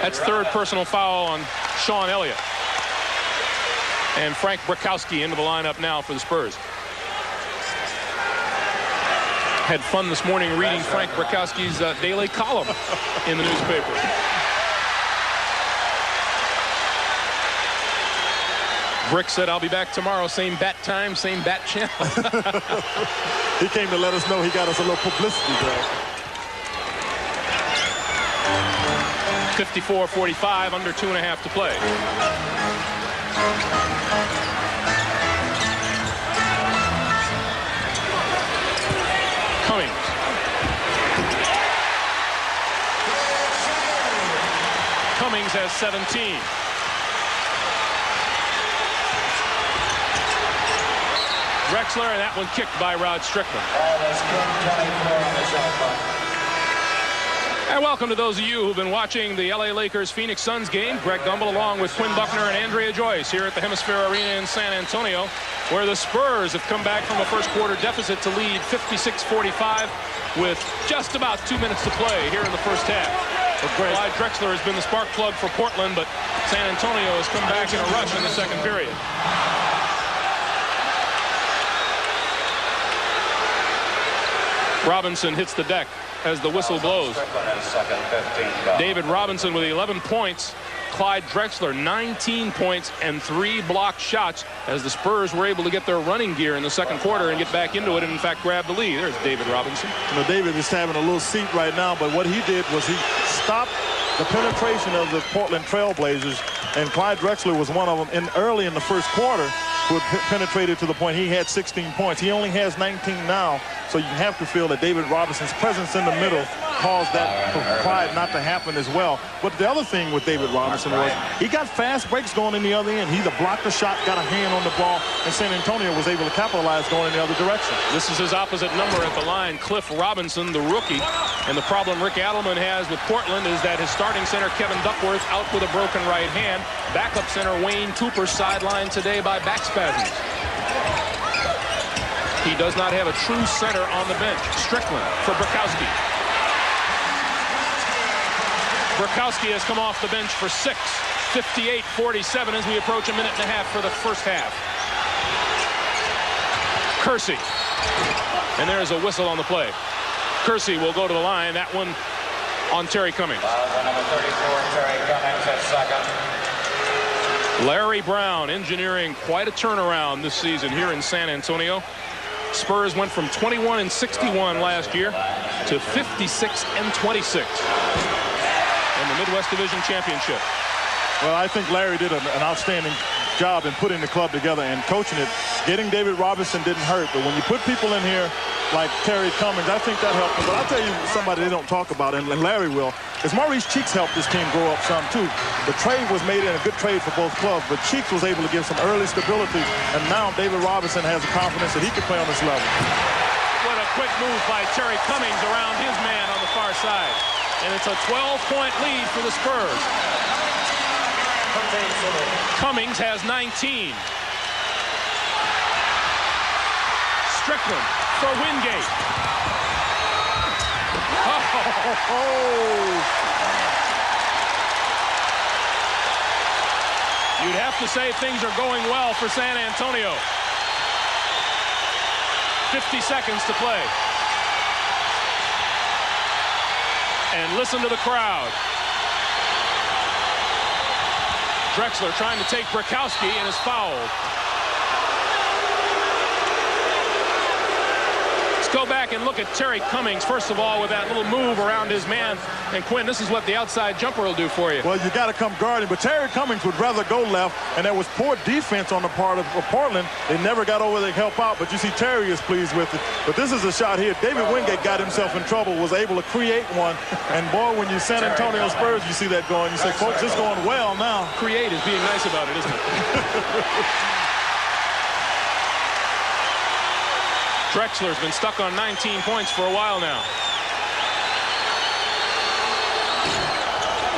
That's third personal foul on Sean Elliott. And Frank Brakowski into the lineup now for the Spurs. Had fun this morning reading Frank Brakowski's daily column in the newspaper. Brick said, I'll be back tomorrow, same bat time, same bat channel. He came to let us know he got us a little publicity, Greg. 54-45, under 2.5 to play. Cummings. Cummings has 17. Drexler, and that one kicked by Rod Strickland. And welcome to those of you who've been watching the LA Lakers Phoenix Suns game. Greg Gumbel along with Quinn Buckner and Andrea Joyce here at the Hemisphere Arena in San Antonio, where the Spurs have come back from a first quarter deficit to lead 56-45 with just about 2 minutes to play here in the first half. Clyde Drexler has been the spark plug for Portland, but San Antonio has come back in a rush in the second period. Robinson hits the deck as the whistle blows. David Robinson with 11 points. Clyde Drexler 19 points and 3 blocked shots as the Spurs were able to get their running gear in the second quarter and get back into it and in fact grab the lead. There's David Robinson. You know, David is having a little seat right now, but what he did was he stopped the penetration of the Portland Trail Blazers, and Clyde Drexler was one of them early in the first quarter who had penetrated to the point he had 16 points. He only has 19 now, so you have to feel that David Robinson's presence in the middle caused that for Clyde not to happen as well. But the other thing with David Robinson was he got fast breaks going in the other end. He either blocked a shot, got a hand on the ball, and San Antonio was able to capitalize going in the other direction. This is his opposite number at the line, Cliff Robinson, the rookie. And the problem Rick Adelman has with Portland is that his starting center, Kevin Duckworth, out with a broken right hand. Backup center, Wayne Cooper, sidelined today by back spasms. He does not have a true center on the bench. Strickland for Brakowski. Brakowski has come off the bench for 6. 58-47 as we approach a minute and a half for the first half. Kersey. And there's a whistle on the play. Kersey will go to the line. That one on Terry Cummings. Number 34, Terry Cummings at second. Larry Brown engineering quite a turnaround this season here in San Antonio. Spurs went from 21-61 last year to 56-26 in the Midwest Division Championship. Well, I think Larry did an outstanding job in putting the club together and coaching it. Getting David Robinson didn't hurt, but when you put people in here like Terry Cummings, I think that helped. But I'll tell you somebody they don't talk about, and Larry will, is Maurice Cheeks helped this team grow up some too. The trade was made in a good trade for both clubs, but Cheeks was able to give some early stability, and now David Robinson has the confidence that he can play on this level. What a quick move by Terry Cummings around his man on the far side. And it's a 12-point lead for the Spurs. Cummings has 19. Strickland for Wingate. You'd have to say things are going well for San Antonio. 50 seconds to play. And listen to the crowd. Drexler trying to take Brakowski and is fouled. Let's go back and look at Terry Cummings, first of all, with that little move around his man. And Quinn, this is what the outside jumper will do for you. Well, you got to come guarding, but Terry Cummings would rather go left, and there was poor defense on the part of Portland. They never got over there to help out, but you see Terry is pleased with it. But this is a shot here. David Wingate got himself in trouble, was able to create one. And boy, when you San Antonio Spurs, you see that going. You say, folks, it's going well now. Create is being nice about it, isn't it? Drexler's been stuck on 19 points for a while now.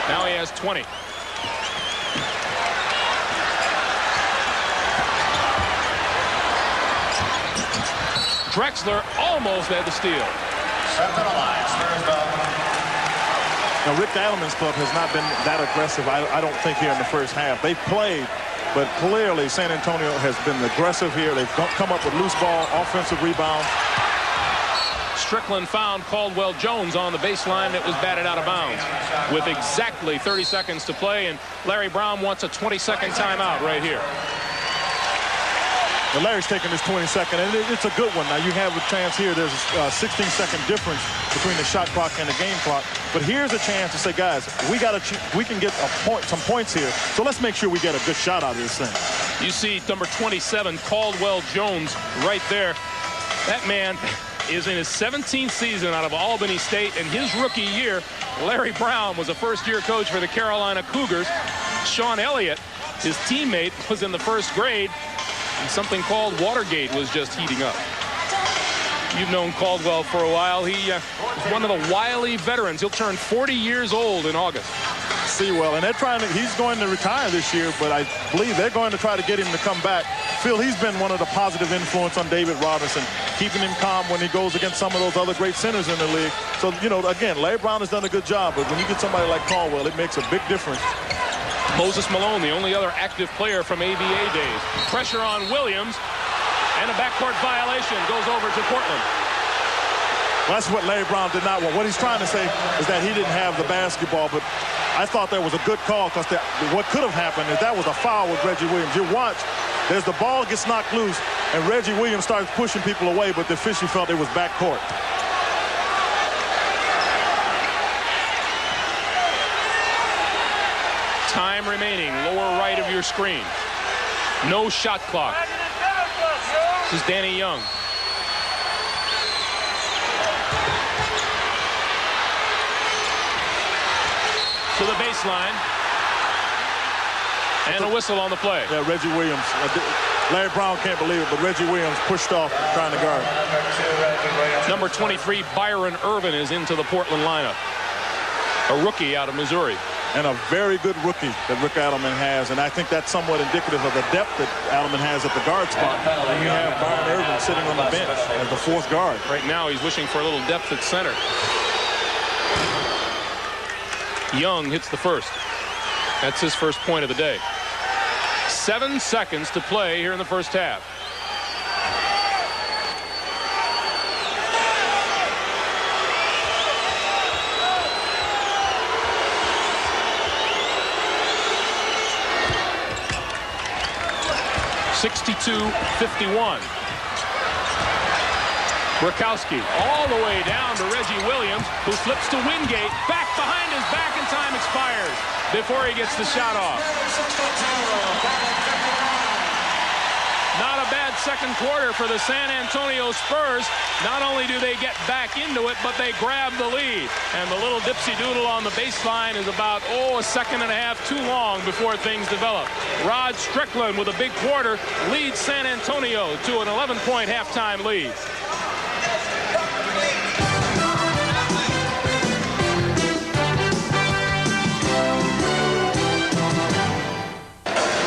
Now he has 20. Drexler almost had the steal. Now, Rick Adelman's club has not been that aggressive, I don't think, here in the first half. They've played, but clearly San Antonio has been aggressive here. They've come up with loose ball, offensive rebounds. Strickland found Caldwell Jones on the baseline that was batted out of bounds with exactly 30 seconds to play, and Larry Brown wants a 20-second timeout right here. Well, Larry's taking this 22nd, and it's a good one. Now, you have a chance here. There's a 16-second difference between the shot clock and the game clock. But here's a chance to say, guys, we can get some points here, so let's make sure we get a good shot out of this thing. You see number 27, Caldwell Jones, right there. That man is in his 17th season out of Albany State. In his rookie year, Larry Brown was a first-year coach for the Carolina Cougars. Sean Elliott, his teammate, was in the first grade, and something called Watergate was just heating up. You've known Caldwell for a while. He is one of the wily veterans. He'll turn 40 years old in August. See, well, and he's going to retire this year, but I believe they're going to try to get him to come back. Phil, he's been one of the positive influence on David Robinson, keeping him calm when he goes against some of those other great centers in the league. So, you know, again, Larry Brown has done a good job, but when you get somebody like Caldwell, it makes a big difference. Moses Malone, the only other active player from ABA days. Pressure on Williams, and a backcourt violation goes over to Portland. Well, that's what Larry Brown did not want. What he's trying to say is that he didn't have the basketball, but I thought that was a good call because what could have happened is that was a foul with Reggie Williams. You watch, there's the ball gets knocked loose, and Reggie Williams starts pushing people away, but the official felt it was backcourt. Time remaining, lower right of your screen. No shot clock. This is Danny Young. To the baseline. And a whistle on the play. Yeah, Reggie Williams. Larry Brown can't believe it, but Reggie Williams pushed off trying to guard. Number 23, Byron Irvin, is into the Portland lineup. A rookie out of Missouri. And a very good rookie that Rick Adelman has. And I think that's somewhat indicative of the depth that Adelman has at the guard spot. And you have Byron Irvin sitting on the bench as the fourth guard. Right now he's wishing for a little depth at center. Young hits the first. That's his first point of the day. 7 seconds to play here in the first half. (62-51). Rakowski all the way down to Reggie Williams, who flips to Wingate. Back behind his back, and time expires before he gets the shot off. Not a bad second quarter for the San Antonio Spurs. Not only do they get back into it, but they grab the lead. And the little dipsy-doodle on the baseline is about, a second and a half too long before things develop. Rod Strickland with a big quarter leads San Antonio to an 11-point halftime lead.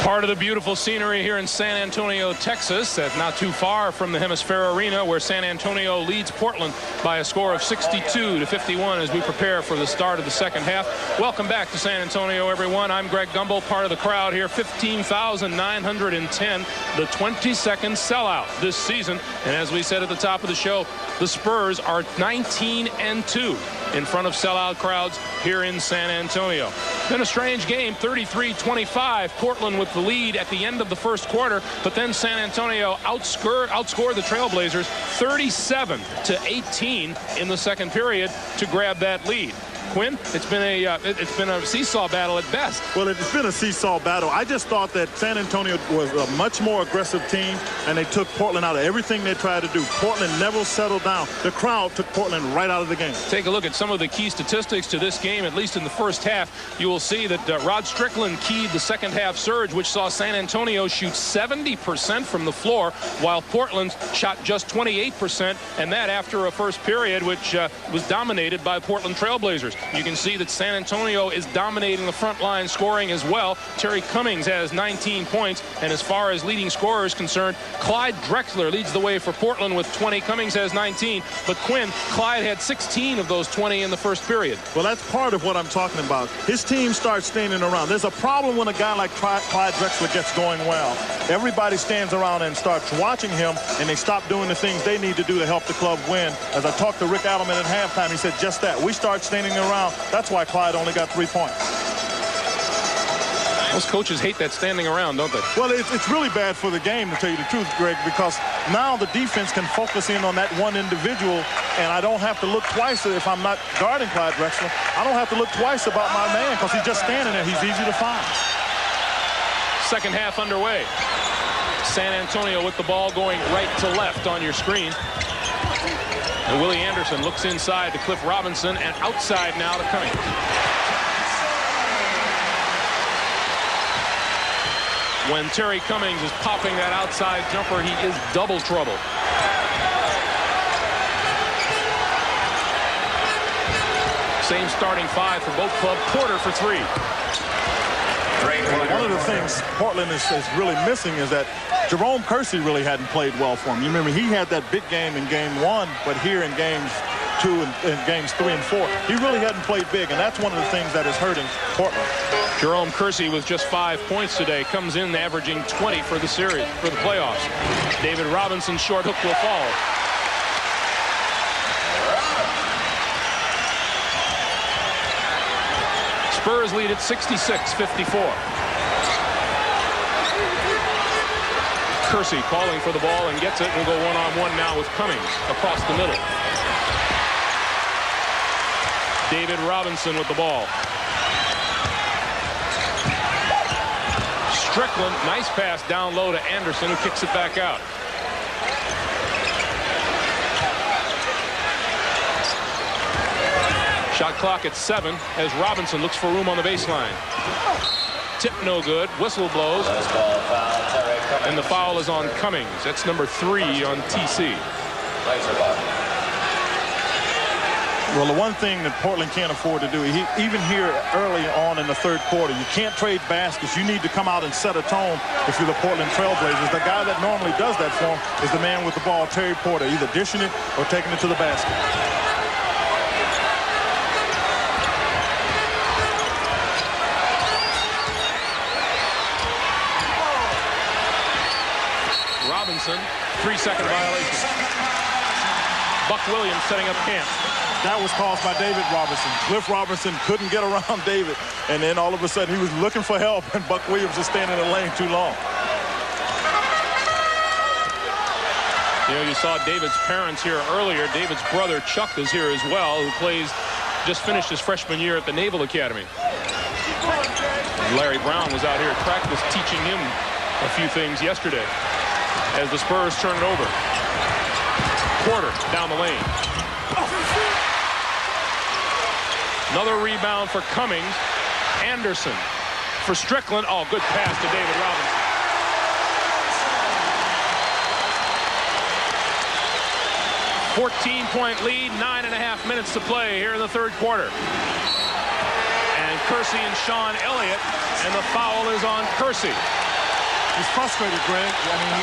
Part of the beautiful scenery here in San Antonio, Texas, not too far from the Hemisphere Arena, where San Antonio leads Portland by a score of 62-51 as we prepare for the start of the second half. Welcome back to San Antonio, everyone. I'm Greg Gumbel, part of the crowd here. 15,910, the 22nd sellout this season. And as we said at the top of the show, the Spurs are 19-2 in front of sellout crowds here in San Antonio. Been a strange game, 33-25. Portland with the lead at the end of the first quarter, but then San Antonio outscored the Trailblazers 37-18 in the second period to grab that lead. Quinn, it's been a seesaw battle at best. Well, it's been a seesaw battle. I just thought that San Antonio was a much more aggressive team, and they took Portland out of everything they tried to do. Portland never settled down. The crowd took Portland right out of the game. Take a look at some of the key statistics to this game, at least in the first half. You will see that Rod Strickland keyed the second half surge, which saw San Antonio shoot 70% from the floor, while Portland shot just 28%, and that after a first period which was dominated by Portland Trailblazers. You can see that San Antonio is dominating the front line scoring as well. Terry Cummings has 19 points, and as far as leading scorers concerned, Clyde Drexler leads the way for Portland with 20. Cummings has 19, but Quinn, Clyde had 16 of those 20 in the first period. Well, that's part of what I'm talking about. His team starts standing around. There's a problem when a guy like Clyde Drexler gets going well. Everybody stands around and starts watching him, and they stop doing the things they need to do to help the club win. As I talked to Rick Adelman at halftime, he said just that. We start standing around. That's why Clyde only got 3 points. Most coaches hate that standing around, don't they? Well, it's really bad for the game, to tell you the truth, Greg, because now the defense can focus in on that one individual, and I don't have to look twice if I'm not guarding Clyde Drexler. I don't have to look twice about my man because he's just standing there. He's easy to find. Second half underway. San Antonio with the ball going right to left on your screen. And Willie Anderson looks inside to Cliff Robinson and outside now to Cummings. When Terry Cummings is popping that outside jumper, he is double trouble. Same starting five for both clubs. Porter for three. One of the things Portland is really missing is that Jerome Kersey really hadn't played well for him. You remember, he had that big game in game one, but here in games 2 and games 3 and 4, he really hadn't played big, and that's one of the things that is hurting Portland. Jerome Kersey with just 5 points today comes in averaging 20 for the series, for the playoffs. David Robinson's short hook will fall. Spurs lead at 66-54. Kersey calling for the ball and gets it. We'll go one-on-one now with Cummings across the middle. David Robinson with the ball. Strickland, nice pass down low to Anderson, who kicks it back out. Shot clock at 7 as Robinson looks for room on the baseline. Tip no good. Whistle blows. And the foul is on Cummings. That's number 3 on TC. Well, the one thing that Portland can't afford to do, even here early on in the third quarter, you can't trade baskets. You need to come out and set a tone if you're the Portland Trailblazers. The guy that normally does that for him is the man with the ball, Terry Porter, either dishing it or taking it to the basket. Robinson, 3-second violation. Buck Williams setting up camp. That was caused by David Robinson. Cliff Robinson couldn't get around David, and then all of a sudden he was looking for help, and Buck Williams was standing in the lane too long. You know, you saw David's parents here earlier. David's brother Chuck is here as well, who just finished his freshman year at the Naval Academy. Larry Brown was out here at practice teaching him a few things yesterday as the Spurs turn it over. Porter down the lane. Another rebound for Cummings. Anderson for Strickland. Oh, good pass to David Robinson. "14-point lead, 9.5 minutes to play here in the third quarter. And Kersey and Sean Elliott, and the foul is on Kersey. He's frustrated, Greg. I mean,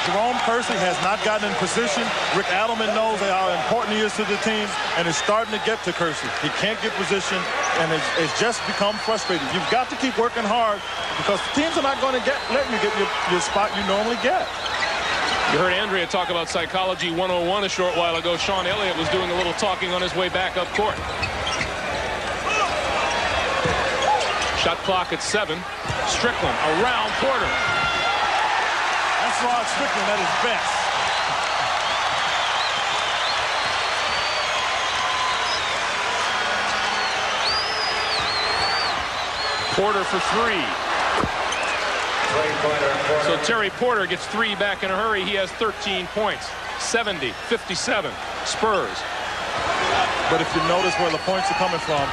Jerome Kersey has not gotten in position. Rick Adelman knows how important he is to the team, and it's starting to get to Kersey. He can't get position, and it's just become frustrating. You've got to keep working hard because teams are not going to let you get your spot you normally get. You heard Andrea talk about Psychology 101 a short while ago. Sean Elliott was doing a little talking on his way back up court. Shot clock at 7. Strickland around Porter. That's Rod Strickland at his best. Porter for 3. So Terry Porter gets 3 back in a hurry. He has 13 points. 70-57 Spurs. But if you notice where the points are coming from,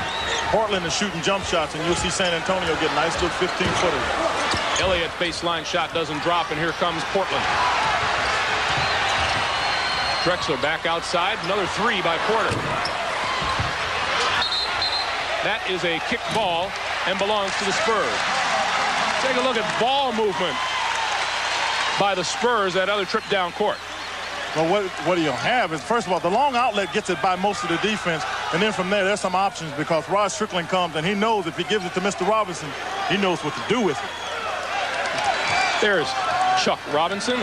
Portland is shooting jump shots, and you'll see San Antonio get nice little 15-footers. Elliott's baseline shot doesn't drop, and here comes Portland. Drexler back outside. Another 3 by Porter. That is a kick ball and belongs to the Spurs. Take a look at ball movement by the Spurs, that other trip down court. Well, what do you have is, first of all, the long outlet gets it by most of the defense, and then from there, there's some options because Rod Strickland comes, and he knows if he gives it to Mr. Robinson, he knows what to do with it. There's Chuck Robinson,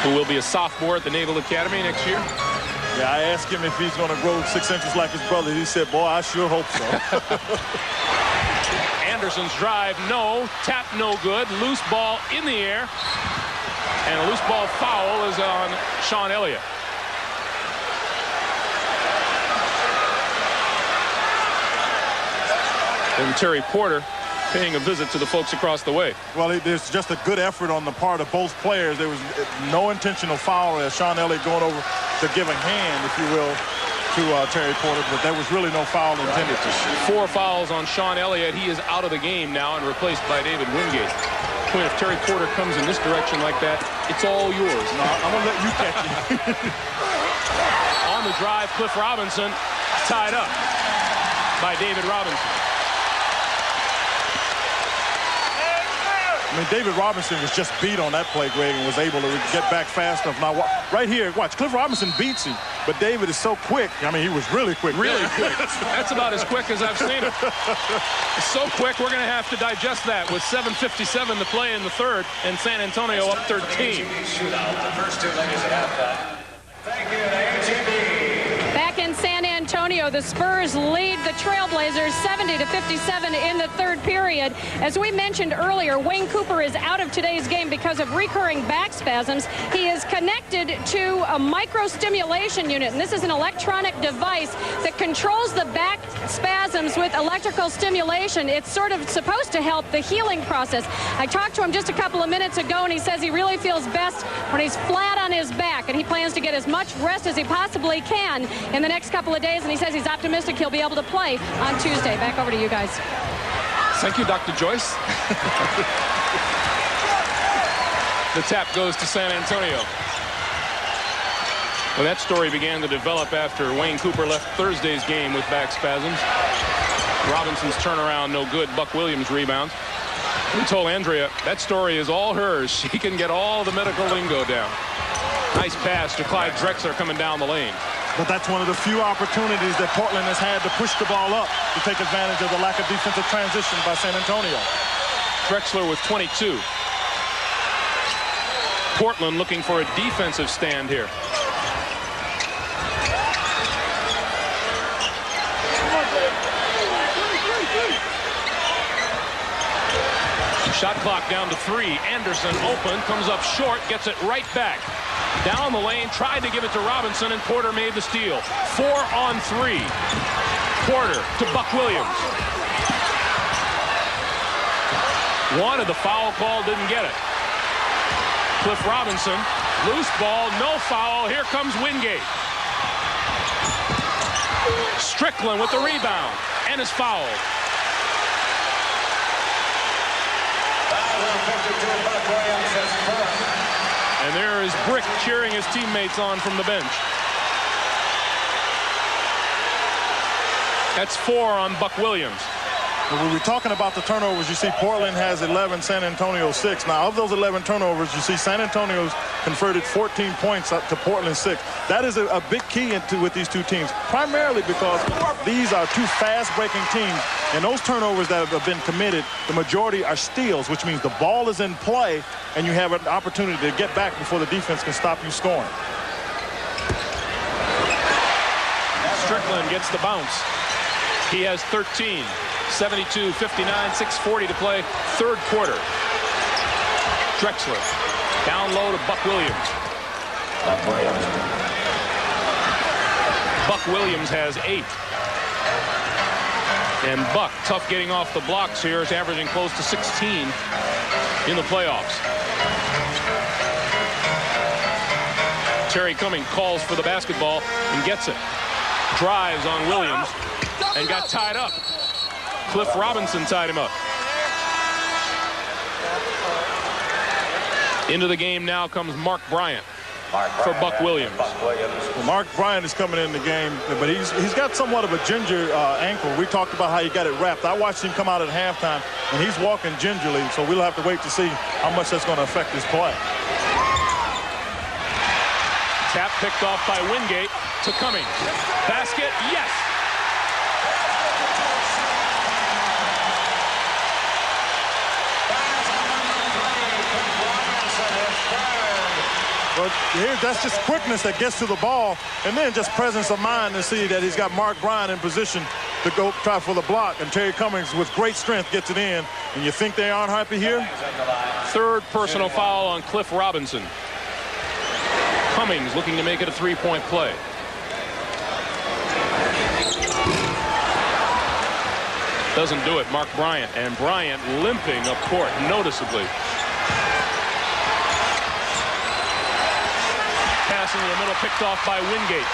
who will be a sophomore at the Naval Academy next year. Yeah, I asked him if he's going to grow 6 inches like his brother. He said, boy, I sure hope so. Anderson's drive, no. Tap, no good. Loose ball in the air. And a loose ball foul is on Sean Elliott. And Terry Porter paying a visit to the folks across the way. Well, there's just a good effort on the part of both players. There was no intentional foul as Sean Elliott going over to give a hand, if you will, to Terry Porter, but there was really no foul intended. 4 fouls on Sean Elliott. He is out of the game now and replaced by David Wingate. If Terry Porter comes in this direction like that, it's all yours. No, I'm going to let you catch it. On the drive, Cliff Robinson tied up by David Robinson. I mean, David Robinson was just beat on that play, Greg, and was able to get back fast enough. Now, right here, watch. Cliff Robinson beats him, but David is so quick. I mean, he was really quick. Really quick. That's about as quick as I've seen him. It's so quick, we're going to have to digest that with 7:57 to play in the third, and San Antonio up 13. The first 2 ladies at halftime. Thank you, ATB. Back in San Antonio, Antonio, the Spurs lead the Trailblazers 70-57 in the third period. As we mentioned earlier, Wayne Cooper is out of today's game because of recurring back spasms. He is connected to a microstimulation unit, and this is an electronic device that controls the back spasms with electrical stimulation. It's sort of supposed to help the healing process. I talked to him just a couple of minutes ago, and he says he really feels best when he's flat on his back, and he plans to get as much rest as he possibly can in the next couple of days, and he says he's optimistic he'll be able to play on Tuesday. Back over to you guys. Thank you, Dr. Joyce. The tap goes to San Antonio. Well, that story began to develop after Wayne Cooper left Thursday's game with back spasms. Robinson's turnaround no good. Buck Williams rebounds. We told Andrea that story is all hers. She can get all the medical lingo down. Nice pass to Clyde Drexler coming down the lane. But that's one of the few opportunities that Portland has had to push the ball up to take advantage of the lack of defensive transition by San Antonio. Drexler with 22. Portland looking for a defensive stand here. Shot clock down to 3. Anderson open, comes up short, gets it right back. Down the lane, tried to give it to Robinson, and Porter made the steal. 4 on 3. Porter to Buck Williams. Wanted the foul call, didn't get it. Cliff Robinson, loose ball, no foul. Here comes Wingate. Strickland with the rebound, and is fouled. And there is Brick cheering his teammates on from the bench. That's 4 on Buck Williams. When we're talking about the turnovers, you see Portland has 11, San Antonio 6. Now, of those 11 turnovers, you see San Antonio's converted 14 points up to Portland 6. That is a big key with these two teams, primarily because these are two fast-breaking teams. And those turnovers that have been committed, the majority are steals, which means the ball is in play, and you have an opportunity to get back before the defense can stop you scoring. Strickland gets the bounce. He has 13. 72-59, 6:40 to play, third quarter. Drexler down low to Buck Williams. Buck Williams has 8. And Buck, tough getting off the blocks here, is averaging close to 16 in the playoffs. Terry Cummings calls for the basketball and gets it. Drives on Williams and got tied up. Cliff Robinson tied him up. Into the game now comes Mark Bryant for Buck Williams. Well, Mark Bryant is coming in the game, but he's got somewhat of a ginger ankle. We talked about how he got it wrapped. I watched him come out at halftime, and he's walking gingerly, so we'll have to wait to see how much that's going to affect his play. Tap picked off by Wingate to Cummings. Basket, yes! But here, that's just quickness that gets to the ball, and then just presence of mind to see that he's got Mark Bryant in position to go try for the block, and Terry Cummings with great strength gets it in. And you think they aren't happy here? Third personal foul on Cliff Robinson. Cummings looking to make it a three-point play. Doesn't do it, Mark Bryant, and Bryant limping up court noticeably. Pass into the middle, picked off by Wingate.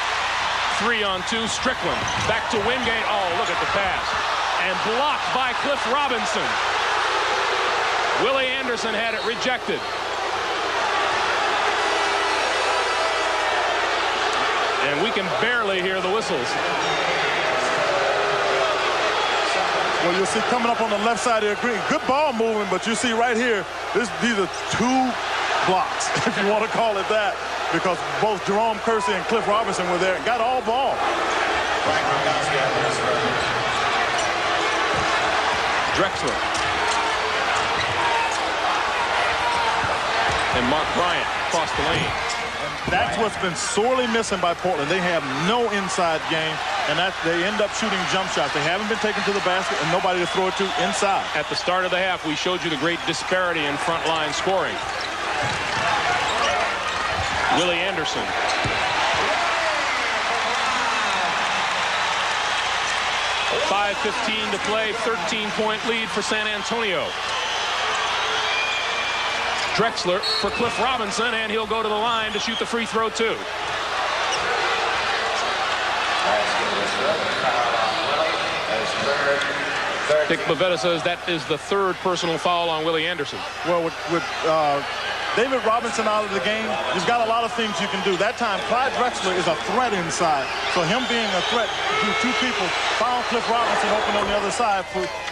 3 on 2, Strickland. Back to Wingate. Oh, look at the pass. And blocked by Cliff Robinson. Willie Anderson had it rejected. And we can barely hear the whistles. Well, you'll see coming up on the left side of the green. Good ball moving, but you see right here, these are 2 blocks, if you want to call it that, because both Jerome Kersey and Cliff Robinson were there and got all ball. Drexler. And Mark Bryant across the lane. That's what's been sorely missing by Portland. They have no inside game, and they end up shooting jump shots. They haven't been taken to the basket and nobody to throw it to inside. At the start of the half, we showed you the great disparity in front line scoring. Willie Anderson. .5:15 to play, 13-point lead for San Antonio. Drexler for Cliff Robinson, and he'll go to the line to shoot the free throw, too. Dick Bavetta says that is the third personal foul on Willie Anderson. Well, with David Robinson out of the game, you've got a lot of things you can do. That time, Clyde Drexler is a threat inside. So him being a threat to two people, found Cliff Robinson open on the other side,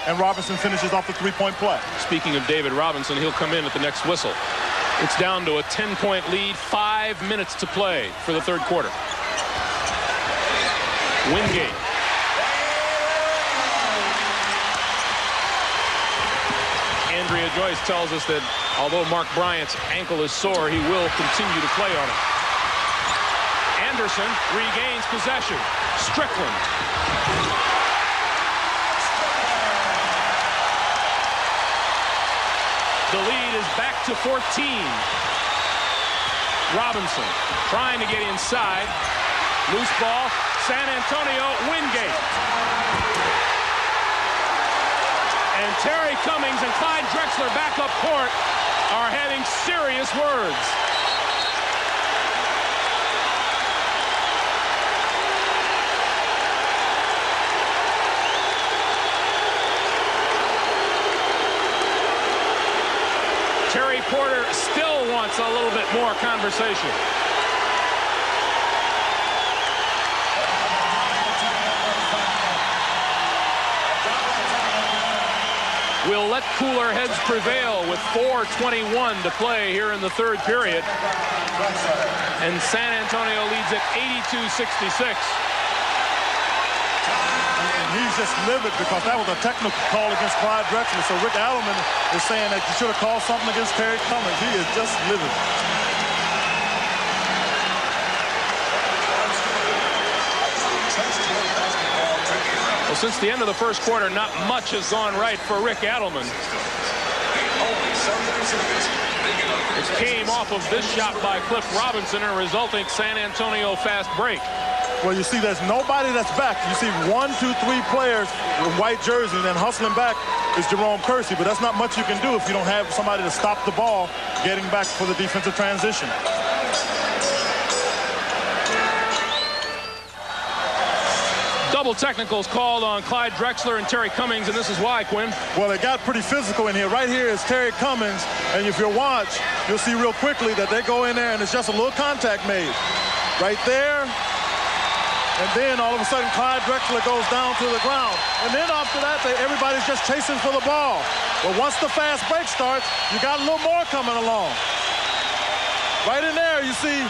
and Robinson finishes off the three-point play. Speaking of David Robinson, he'll come in at the next whistle. It's down to a 10-point lead, 5 minutes to play for the third quarter. Wingate. Andrea Joyce tells us that although Mark Bryant's ankle is sore, he will continue to play on it. Anderson regains possession. Strickland. The lead is back to 14. Robinson trying to get inside. Loose ball. San Antonio. Wingate. And Terry Cummings and Clyde Drexler back up court are having serious words. Terry Porter still wants a little bit more conversation. We'll let cooler heads prevail with 4:21 to play here in the third period. And San Antonio leads at 82-66. And he's just livid because that was a technical call against Clyde Drexler. So Rick Adelman is saying that you should have called something against Terry Cummings. He is just livid. Well, since the end of the first quarter, not much has gone right for Rick Adelman. It came off of this shot by Cliff Robinson, and a resulting San Antonio fast break. Well, you see there's nobody that's back. You see 1, 2, 3 players in white jerseys, and then hustling back is Jerome Kersey, but that's not much you can do if you don't have somebody to stop the ball getting back for the defensive transition. Double technicals called on Clyde Drexler and Terry Cummings, and this is why, Quinn. Well, it got pretty physical in here. Right here is Terry Cummings, and if you watch, you'll see real quickly that they go in there and it's just a little contact made. Right there, and then all of a sudden Clyde Drexler goes down to the ground. And then after that, everybody's just chasing for the ball. But once the fast break starts, you got a little more coming along. Right in there, you see,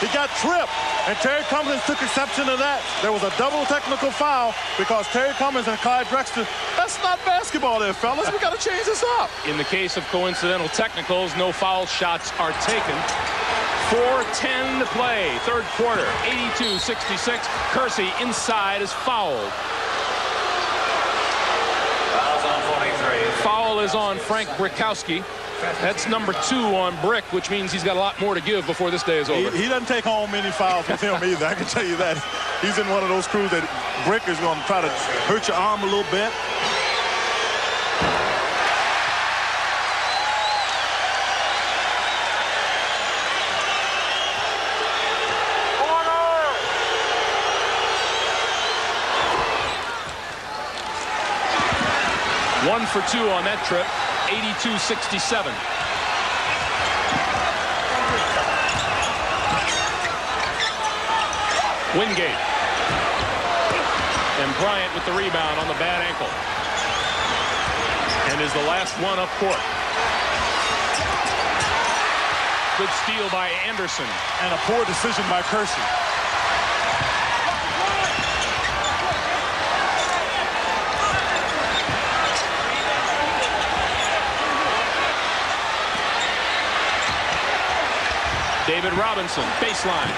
he got tripped. And Terry Cummings took exception to that. There was a double technical foul because Terry Cummings and Clyde Drexler, that's not basketball there, fellas. We got to change this up. In the case of coincidental technicals, no foul shots are taken. 4:10 to play, third quarter, 82-66. Kersey inside is fouled. Fouls on 43. Foul is on Frank Brickowski. That's number 2 on Brick, which means he's got a lot more to give before this day is over. He doesn't take home many fouls with him either. I can tell you that. He's in one of those crews that Brick is going to try to hurt your arm a little bit. One for 2 on that trip. 82-67. Wingate. And Bryant with the rebound on the bad ankle. And is the last one up court. Good steal by Anderson. And a poor decision by Kersey. David David Robinson, baseline.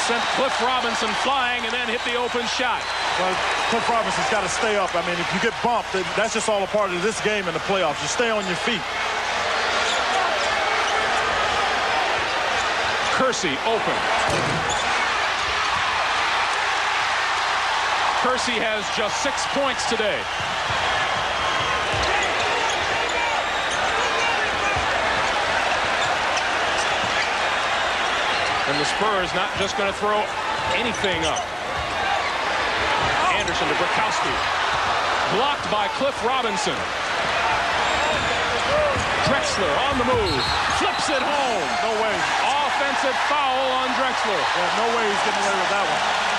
Sent Cliff Robinson flying and then hit the open shot. Well, Cliff Robinson's got to stay up. I mean, if you get bumped, that's just all a part of this game in the playoffs. You stay on your feet. Kersey open. Kersey has just 6 points today. And the Spurs not just going to throw anything up. Anderson to Brikowski. Blocked by Cliff Robinson. Drexler on the move. Flips it home. No way. Offensive foul on Drexler. Yeah, no way he's getting away with that one.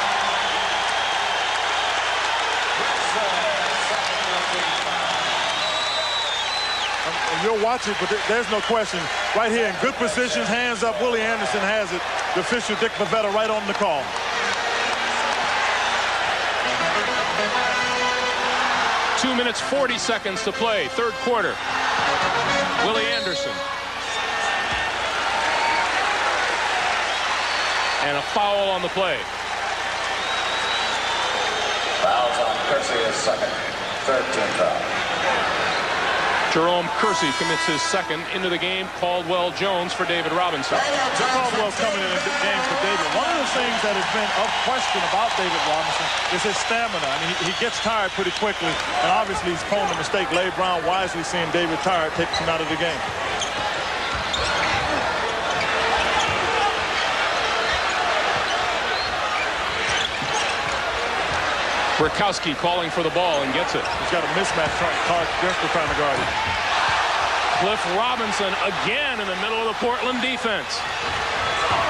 You'll watch it, but there's no question. Right here in good positions, hands up, Willie Anderson has it. The official, Dick Pavetta, right on the call. Two minutes, 40 seconds to play, third quarter. Willie Anderson. And a foul on the play. Fouls on Kersey, his second. Third team foul. Jerome Kersey commits his second into the game. Caldwell Jones for David Robinson. Caldwell's coming in the game for David. One of the things that has been of question about David Robinson is his stamina. I mean, he gets tired pretty quickly, and obviously he's prone to mistake. Leigh Brown wisely seeing David tired takes him out of the game. Brikowski calling for the ball and gets it. He's got a mismatch Drexler trying to guard it. Cliff Robinson again in the middle of the Portland defense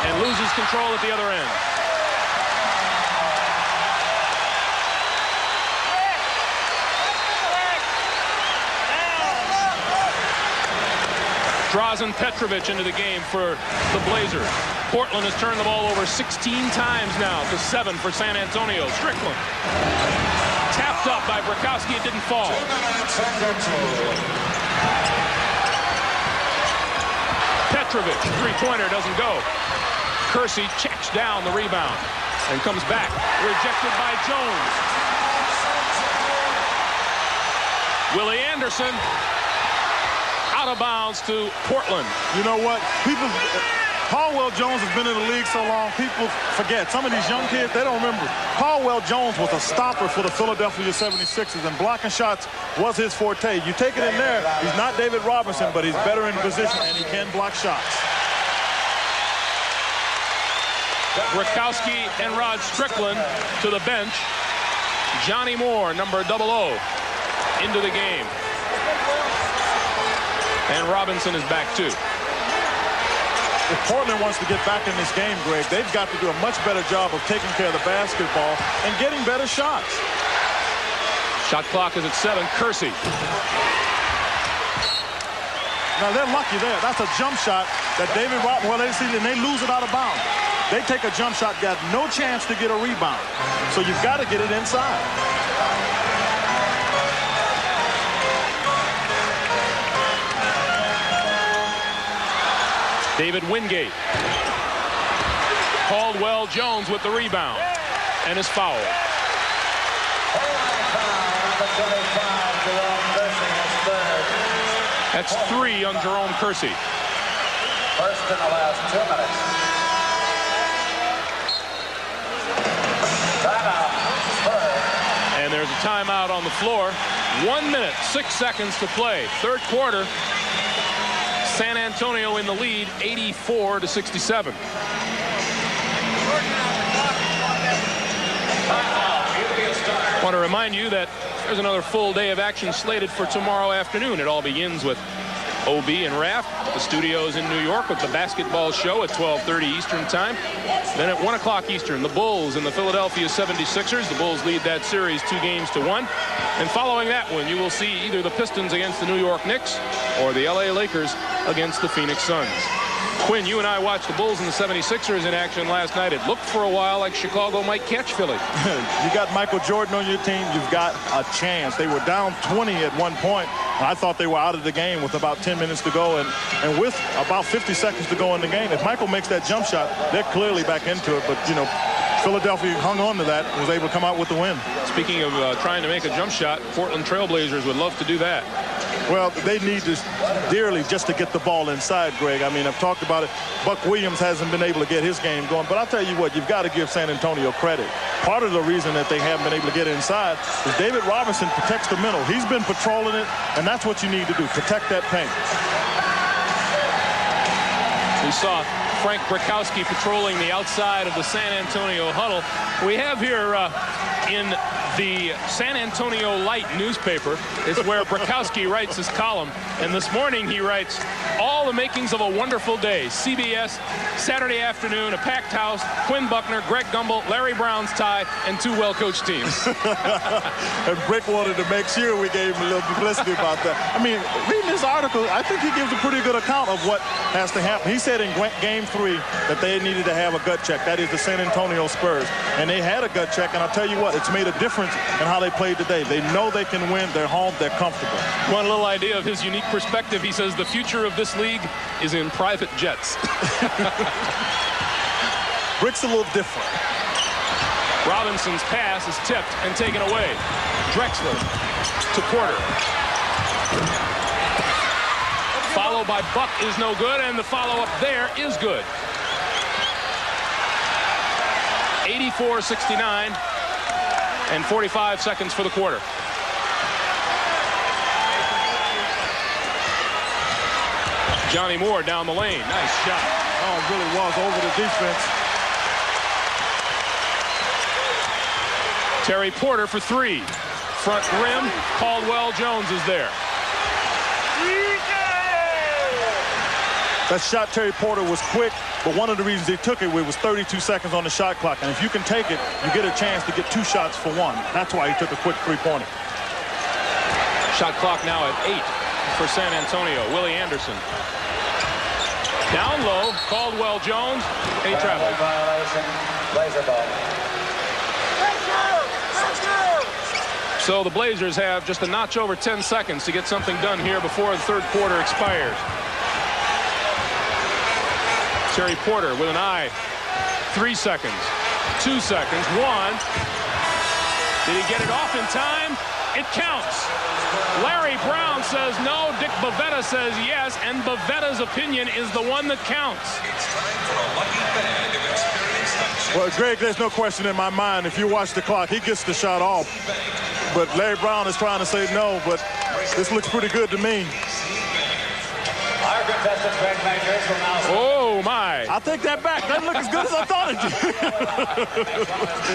and loses control at the other end. Drazen Petrovic into the game for the Blazers. Portland has turned the ball over 16 times now to 7 for San Antonio. Strickland tapped up by Brikowski. It didn't fall. Petrovic, three-pointer, doesn't go. Kersey checks down the rebound and comes back. Rejected by Jones. Willie Anderson out of bounds to Portland. You know what? Caldwell Jones has been in the league so long, people forget. Some of these young kids, they don't remember. Caldwell Jones was a stopper for the Philadelphia 76ers, and blocking shots was his forte. You take it in there, he's not David Robinson, but he's better in position, and he can block shots. Brikowski and Rod Strickland to the bench. Johnny Moore, number 00, into the game. And Robinson is back too. If Portland wants to get back in this game, Greg, they've got to do a much better job of taking care of the basketball and getting better shots. Shot clock is at 7. Kersey. Now they're lucky there. That's a jump shot that David Robinson, well, they see and they lose it out of bounds. They take a jump shot, got no chance to get a rebound. So you've got to get it inside. David Wingate. Caldwell Jones with the rebound and is fouled. That's 3 on Jerome Kersey. First in the last 2 minutes. Timeout. Spurs. And there's a timeout on the floor. 1 minute, 6 seconds to play. Third quarter. San Antonio in the lead, 84-67. I want to remind you that there's another full day of action slated for tomorrow afternoon. It all begins with OB and Raft at the studios in New York with the basketball show at 12:30 Eastern time. Then at 1 o'clock Eastern, the Bulls and the Philadelphia 76ers. The Bulls lead that series 2-1. And following that one, you will see either the Pistons against the New York Knicks or the LA Lakers against the Phoenix Suns. Quinn, you and I watched the Bulls and the 76ers in action last night. It looked for a while like Chicago might catch Philly. You got Michael Jordan on your team, you've got a chance. They were down 20 at one point, I thought they were out of the game with about 10 minutes to go and with about 50 seconds to go in the game. If Michael makes that jump shot, they're clearly back into it. But, you know, Philadelphia hung on to that and was able to come out with the win. Speaking of trying to make a jump shot, Portland Trailblazers would love to do that. Well, they need this dearly just to get the ball inside, Greg. I mean, I've talked about it. Buck Williams hasn't been able to get his game going. But I'll tell you what, you've got to give San Antonio credit. Part of the reason that they haven't been able to get inside is David Robinson protects the middle. He's been patrolling it, and that's what you need to do, protect that paint. We saw Frank Brakowski patrolling the outside of the San Antonio huddle. We have here in the San Antonio Light newspaper is where Brakowski writes his column. And this morning he writes, all the makings of a wonderful day. CBS, Saturday afternoon, a packed house, Quinn Buckner, Greg Gumbel, Larry Brown's tie, and two well-coached teams. And Brick wanted to make sure we gave him a little publicity about that. I mean, reading this article, I think he gives a pretty good account of what has to happen. He said in Game 3 that they needed to have a gut check. That is the San Antonio Spurs. And they had a gut check, and I'll tell you what, it's made a difference in how they played today. They know they can win. They're home. They're comfortable. One little idea of his unique perspective. He says the future of this league is in private jets. Brick's a little different. Robinson's pass is tipped and taken away. Drexler to Porter. Follow by Buck is no good, and the follow-up there is good. 84-69 and 45 seconds for the quarter. Johnny Moore down the lane. Nice shot. Oh, it really was over the defense. Terry Porter for three. Front rim, Caldwell Jones is there. That shot, Terry Porter, was quick, but one of the reasons he took it was 32 seconds on the shot clock. And if you can take it, you get a chance to get two shots for one. That's why he took a quick three-pointer. Shot clock now at 8 for San Antonio. Willie Anderson. Down low, Caldwell Jones, and he travels. So the Blazers have just a notch over 10 seconds to get something done here before the third quarter expires. Terry Porter with an eye. 3 seconds. 2 seconds. 1. Did he get it off in time? It counts. Larry Brown says no. Dick Bavetta says yes. And Bavetta's opinion is the one that counts. Well, Greg, there's no question in my mind. If you watch the clock, he gets the shot off. But Larry Brown is trying to say no, but this looks pretty good to me. Our contestant, Greg Majors, will now... Oh, my. I take that back. That looked as good as I thought it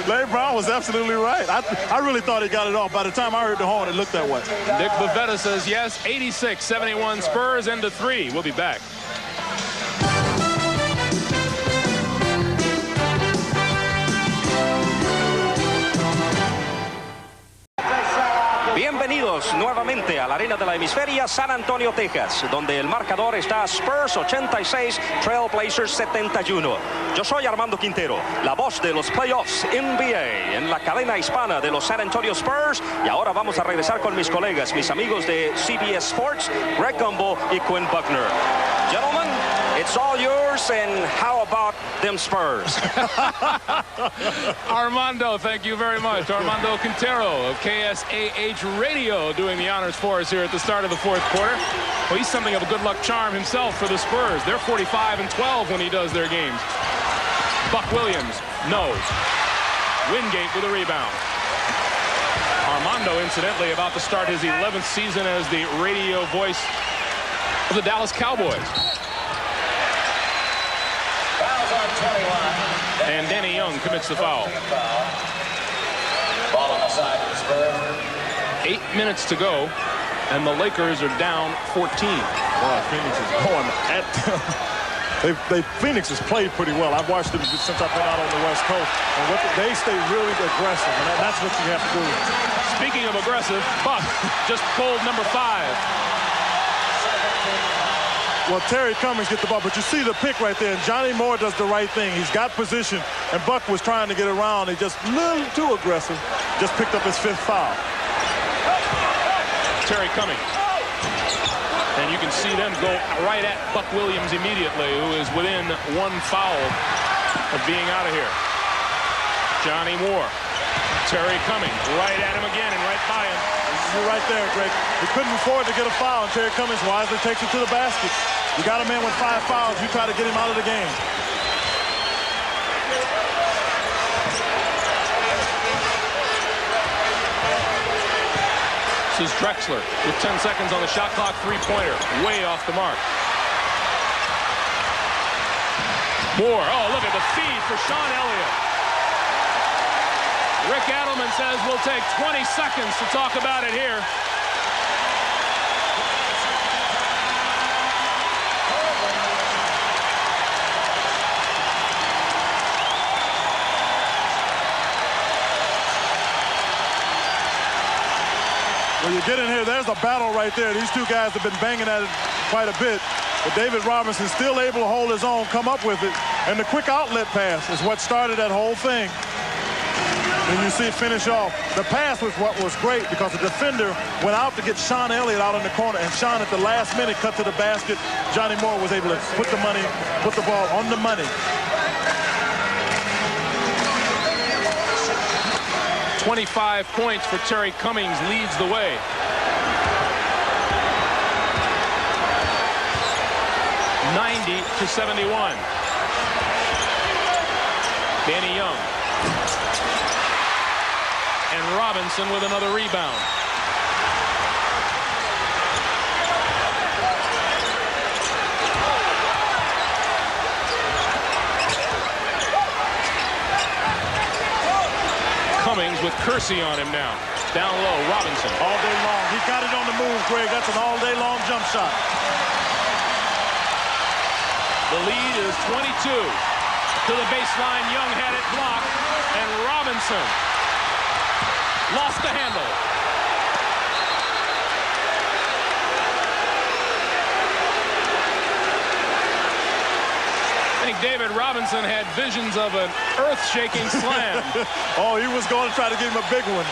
did. Larry Brown was absolutely right. I really thought he got it off. By the time I heard the horn, it looked that way. Dick Bavetta says yes. 86-71 Spurs into 3. We'll be back. Bienvenidos nuevamente a la arena de la hemisferia, San Antonio, Texas, donde el marcador está Spurs 86, Trailblazers 71. Yo soy Armando Quintero, la voz de los playoffs NBA en la cadena hispana de los San Antonio Spurs. Y ahora vamos a regresar con mis colegas, mis amigos de CBS Sports, Greg Gumbel y Quinn Buckner. Gentlemen, it's all yours, and how about them Spurs? Armando, thank you very much. Armando Quintero of KSAH Radio doing the honors for us here at the start of the fourth quarter. Well, he's something of a good luck charm himself for the Spurs. They're 45-12 when he does their games. Buck Williams knows. Wingate with a rebound. Armando, incidentally, about to start his 11th season as the radio voice of the Dallas Cowboys. And Danny Young commits the foul. Ball on the side of the Spurs. 8 minutes to go, and the Lakers are down 14. Boy, Phoenix is going at them. Phoenix has played pretty well. I've watched them since I've been out on the West Coast. And they stay really aggressive, and that's what you have to do. Speaking of aggressive, Buck just pulled number 5. Well, Terry Cummings gets the ball, but you see the pick right there, and Johnny Moore does the right thing. He's got position, and Buck was trying to get around. He just a little too aggressive. Just picked up his 5th foul. Terry Cummings And you can see them go right at Buck Williams immediately, who is within one foul of being out of here. Johnny Moore. Terry Cummings right at him again and right by him. You're right there, Greg. He couldn't afford to get a foul, and Terry Cummings wisely takes it to the basket. You got a man with 5 fouls. You try to get him out of the game. This is Drexler with 10 seconds on the shot clock. Three-pointer way off the mark. Moore. Oh, look at the feed for Sean Elliott. Rick Adelman says we'll take 20 seconds to talk about it here. When you get in here, there's a battle right there. These two guys have been banging at it quite a bit. But David Robinson still able to hold his own, come up with it. And the quick outlet pass is what started that whole thing. And you see it finish off. The pass was what was great because the defender went out to get Sean Elliott out in the corner, and Sean at the last minute cut to the basket. Johnny Moore was able to put the ball on the money. 25 points for Terry Cummings leads the way. (90-71). Danny Young. And Robinson with another rebound. Cummings with Kersey on him now. Down low, Robinson. All day long. He got it on the move, Greg. That's an all-day long jump shot. The lead is 22. To the baseline, Young had it blocked. And Robinson lost the handle. I think David Robinson had visions of an earth-shaking slam. Oh, he was going to try to give him a big one.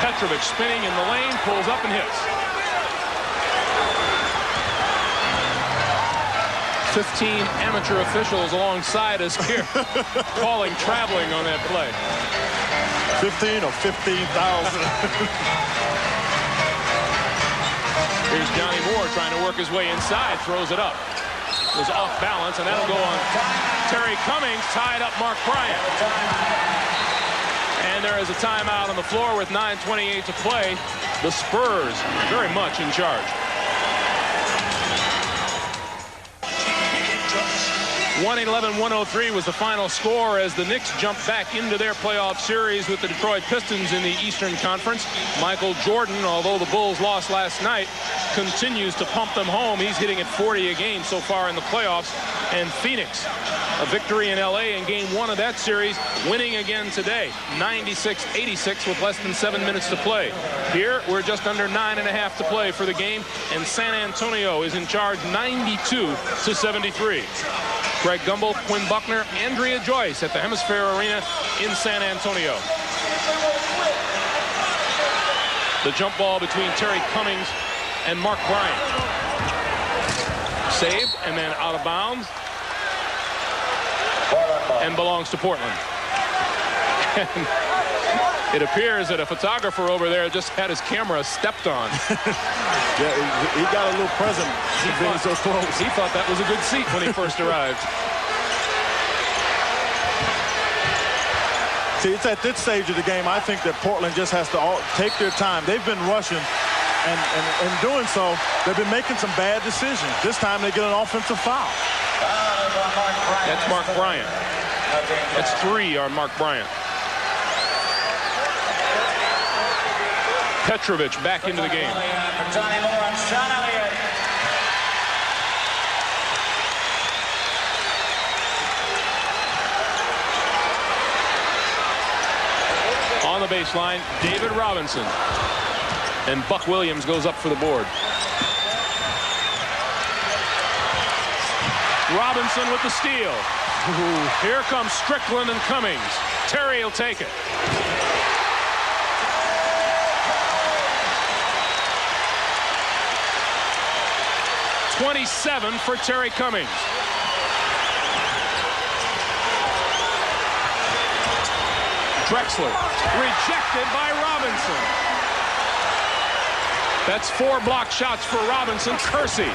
Petrovic spinning in the lane, pulls up and hits. 15 amateur officials alongside us here calling traveling on that play. 15 or 15,000. Here's Johnny Moore trying to work his way inside, throws it up. Was off balance, and that'll go on Terry Cummings, tied up Mark Bryant. And there is a timeout on the floor with 9:28 to play. The Spurs very much in charge. 111-103 was the final score as the Knicks jumped back into their playoff series with the Detroit Pistons in the Eastern Conference. Michael Jordan, although the Bulls lost last night, continues to pump them home. He's hitting at 40 a game so far in the playoffs. And Phoenix, a victory in LA in game 1 of that series, winning again today, 96-86 with less than 7 minutes to play. Here, we're just under 9.5 to play for the game, and San Antonio is in charge 92-73. Greg Gumbel, Quinn Buckner, Andrea Joyce at the Hemisphere Arena in San Antonio. The jump ball between Terry Cummings and Mark Bryant. Saved and then out of bounds. And belongs to Portland. And it appears that a photographer over there just had his camera stepped on. Yeah, he got a little present being so close. He thought that was a good seat when he first arrived. See, it's at this stage of the game, I think that Portland just has to take their time. They've been rushing, and in doing so, they've been making some bad decisions. This time they get an offensive foul. That's Mark Bryant. That's 3 on Mark Bryant. Petrovic back into the game. Johnny Moore and Sean Elliott. On the baseline, David Robinson. And Buck Williams goes up for the board. Robinson with the steal. Here comes Strickland and Cummings. Terry will take it. .27 for Terry Cummings. Drexler rejected by Robinson. That's 4 block shots for Robinson. Kersey.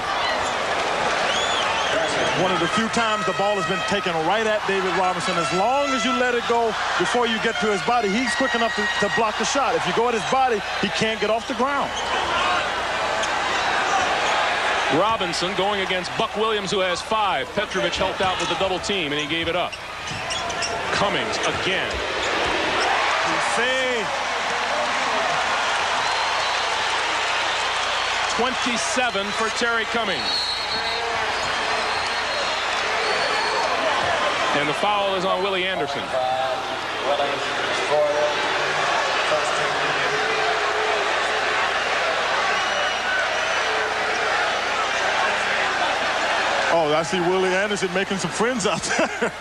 One of the few times the ball has been taken right at David Robinson. As long as you let it go before you get to his body, he's quick enough to block the shot. If you go at his body, he can't get off the ground. Robinson going against Buck Williams, who has 5. Petrovic helped out with the double team, and he gave it up. Cummings again. 27 for Terry Cummings. And the foul is on Willie Anderson. Oh, I see Willie Anderson making some friends out there.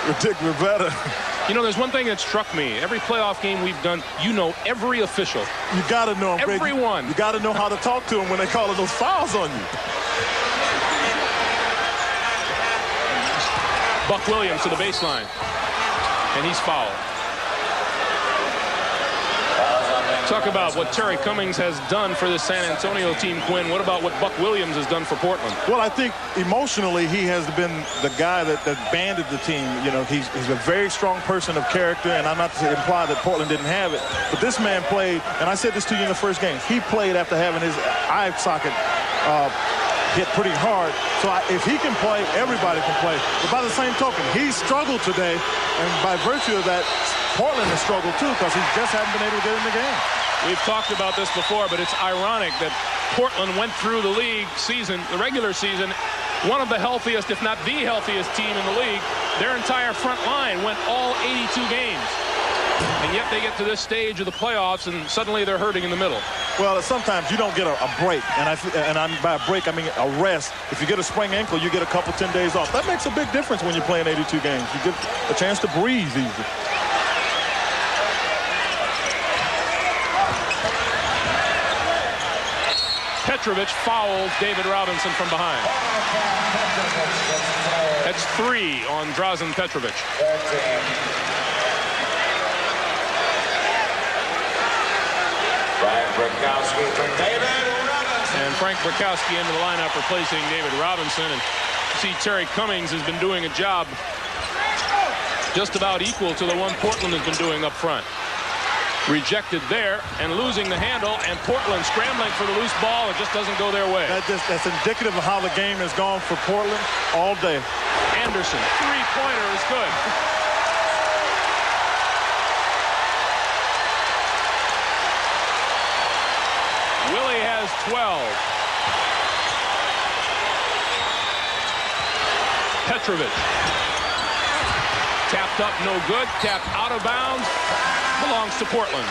Ridiculous better. You know, there's one thing that struck me. Every playoff game we've done, you know every official. You got to know him, everyone. You got to know how to talk to him when they call those fouls on you. Buck Williams to the baseline. And he's fouled. Talk about what Terry Cummings has done for this San Antonio team, Quinn. What about what Buck Williams has done for Portland? Well, I think emotionally he has been the guy that banded the team. You know, he's a very strong person of character, and I'm not to imply that Portland didn't have it. But this man played, and I said this to you in the first game, he played after having his eye socket hit pretty hard. So if he can play, everybody can play. But by the same token, he struggled today, and by virtue of that, Portland has struggled too because he just hasn't been able to get in the game. We've talked about this before, but it's ironic that Portland went through the league season, the regular season, one of the healthiest, if not the healthiest team in the league. Their entire front line went all 82 games. And yet they get to this stage of the playoffs, and suddenly they're hurting in the middle. Well, sometimes you don't get a break, and by a break, I mean a rest. If you get a sprained ankle, you get a couple 10 days off. That makes a big difference when you're playing 82 games. You get a chance to breathe easy. Petrovic fouls David Robinson from behind. That's 3 on Drazen Petrovic. And Frank Brakowski into the lineup replacing David Robinson. And see, Terry Cummings has been doing a job just about equal to the one Portland has been doing up front. Rejected there and losing the handle, and Portland scrambling for the loose ball. It just doesn't go their way. That's indicative of how the game has gone for Portland all day. Anderson, three-pointer is good. Willie has 12. Petrovic. Tapped up, no good. Tapped out of bounds. Belongs to Portland.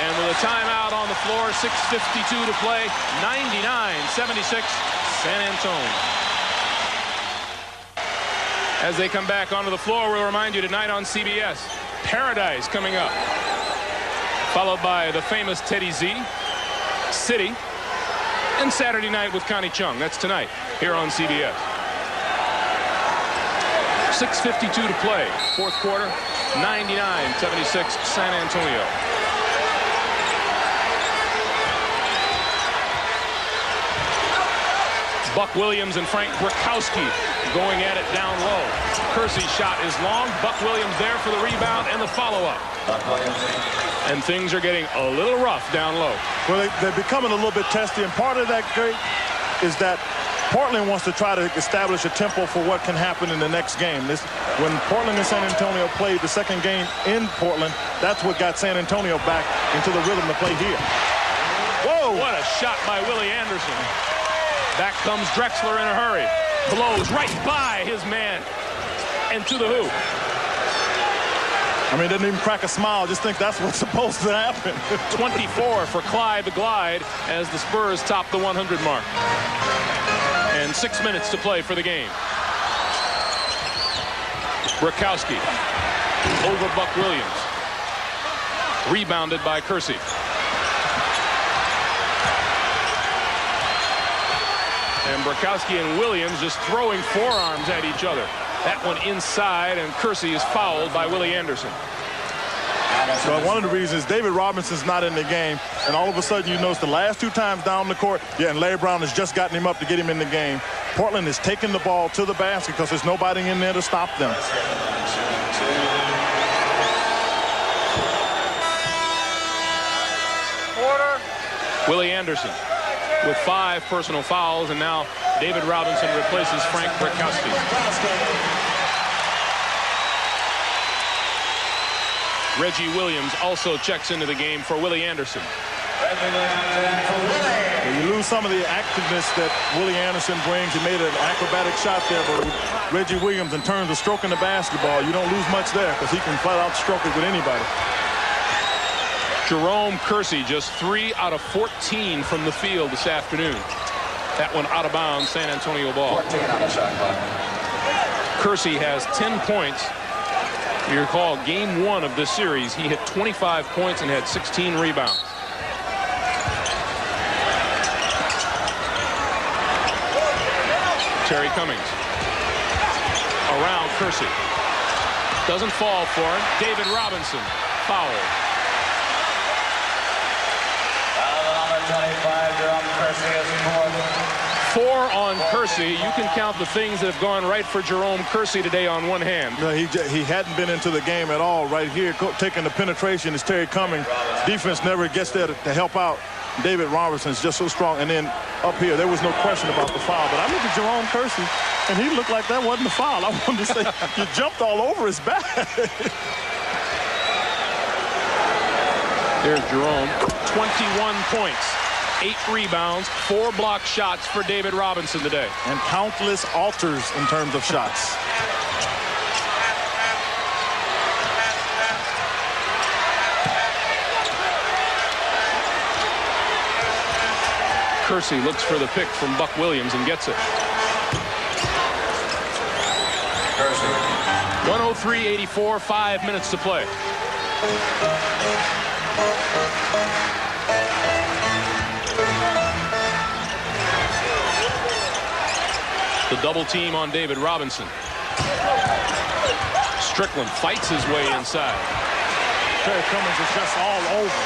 And with a timeout on the floor, 6:52 to play, 99-76, San Antonio. As they come back onto the floor, we'll remind you tonight on CBS, Paradise coming up, followed by the famous Teddy Z, City, and Saturday night with Connie Chung. That's tonight here on CBS. 6:52 to play, fourth quarter, 99-76, San Antonio. Buck Williams and Frank Brakowski going at it down low. Kersey's shot is long. Buck Williams there for the rebound and the follow-up. And things are getting a little rough down low. Well, they're becoming a little bit testy, and part of that, Greg, is that Portland wants to try to establish a tempo for what can happen in the next game. When Portland and San Antonio played the second game in Portland, that's what got San Antonio back into the rhythm to play here. Whoa! What a shot by Willie Anderson. Back comes Drexler in a hurry. Blows right by his man and to the hoop. I mean, doesn't even crack a smile. Just think that's what's supposed to happen. 24 for Clyde the Glide as the Spurs top the 100 mark. And 6 minutes to play for the game. Brakowski over Buck Williams. Rebounded by Kersey. And Brakowski and Williams just throwing forearms at each other. That one inside, and Kersey is fouled by Willie Anderson. So one of the reasons David Robinson's not in the game, and all of a sudden you notice the last 2 times down the court, and Larry Brown has just gotten him up to get him in the game. Portland is taking the ball to the basket because there's nobody in there to stop them. Willie Anderson with 5 personal fouls, and now David Robinson replaces Frank Brakowski. Reggie Williams also checks into the game for Willie Anderson. You lose some of the activeness that Willie Anderson brings. He made an acrobatic shot there, but with Reggie Williams, in terms of stroking the basketball, you don't lose much there because he can flat out stroke it with anybody. Jerome Kersey just 3 out of 14 from the field this afternoon. That one out of bounds, San Antonio ball. 14 on the shot clock. Kersey has 10 points. You recall game 1 of this series, he hit 25 points and had 16 rebounds. Terry Cummings around Kersey. Doesn't fall for him. David Robinson fouled. 25, Jerome Kersey is 4 on Kersey. You can count the things that have gone right for Jerome Kersey today on one hand. No, he hadn't been into the game at all. Right here, taking the penetration is Terry Cummings. Defense never gets there to help out. David Robertson is just so strong. And then up here, there was no question about the foul. But I look at Jerome Kersey, and he looked like that wasn't a foul. I wanted to say, you jumped all over his back. There's Jerome, 21 points, 8 rebounds, 4 block shots for David Robinson today. And countless alters in terms of shots. Kersey looks for the pick from Buck Williams and gets it. 103-84, 5 minutes to play. The double team on David Robinson. Strickland fights his way inside. Terry Cummings is just all over.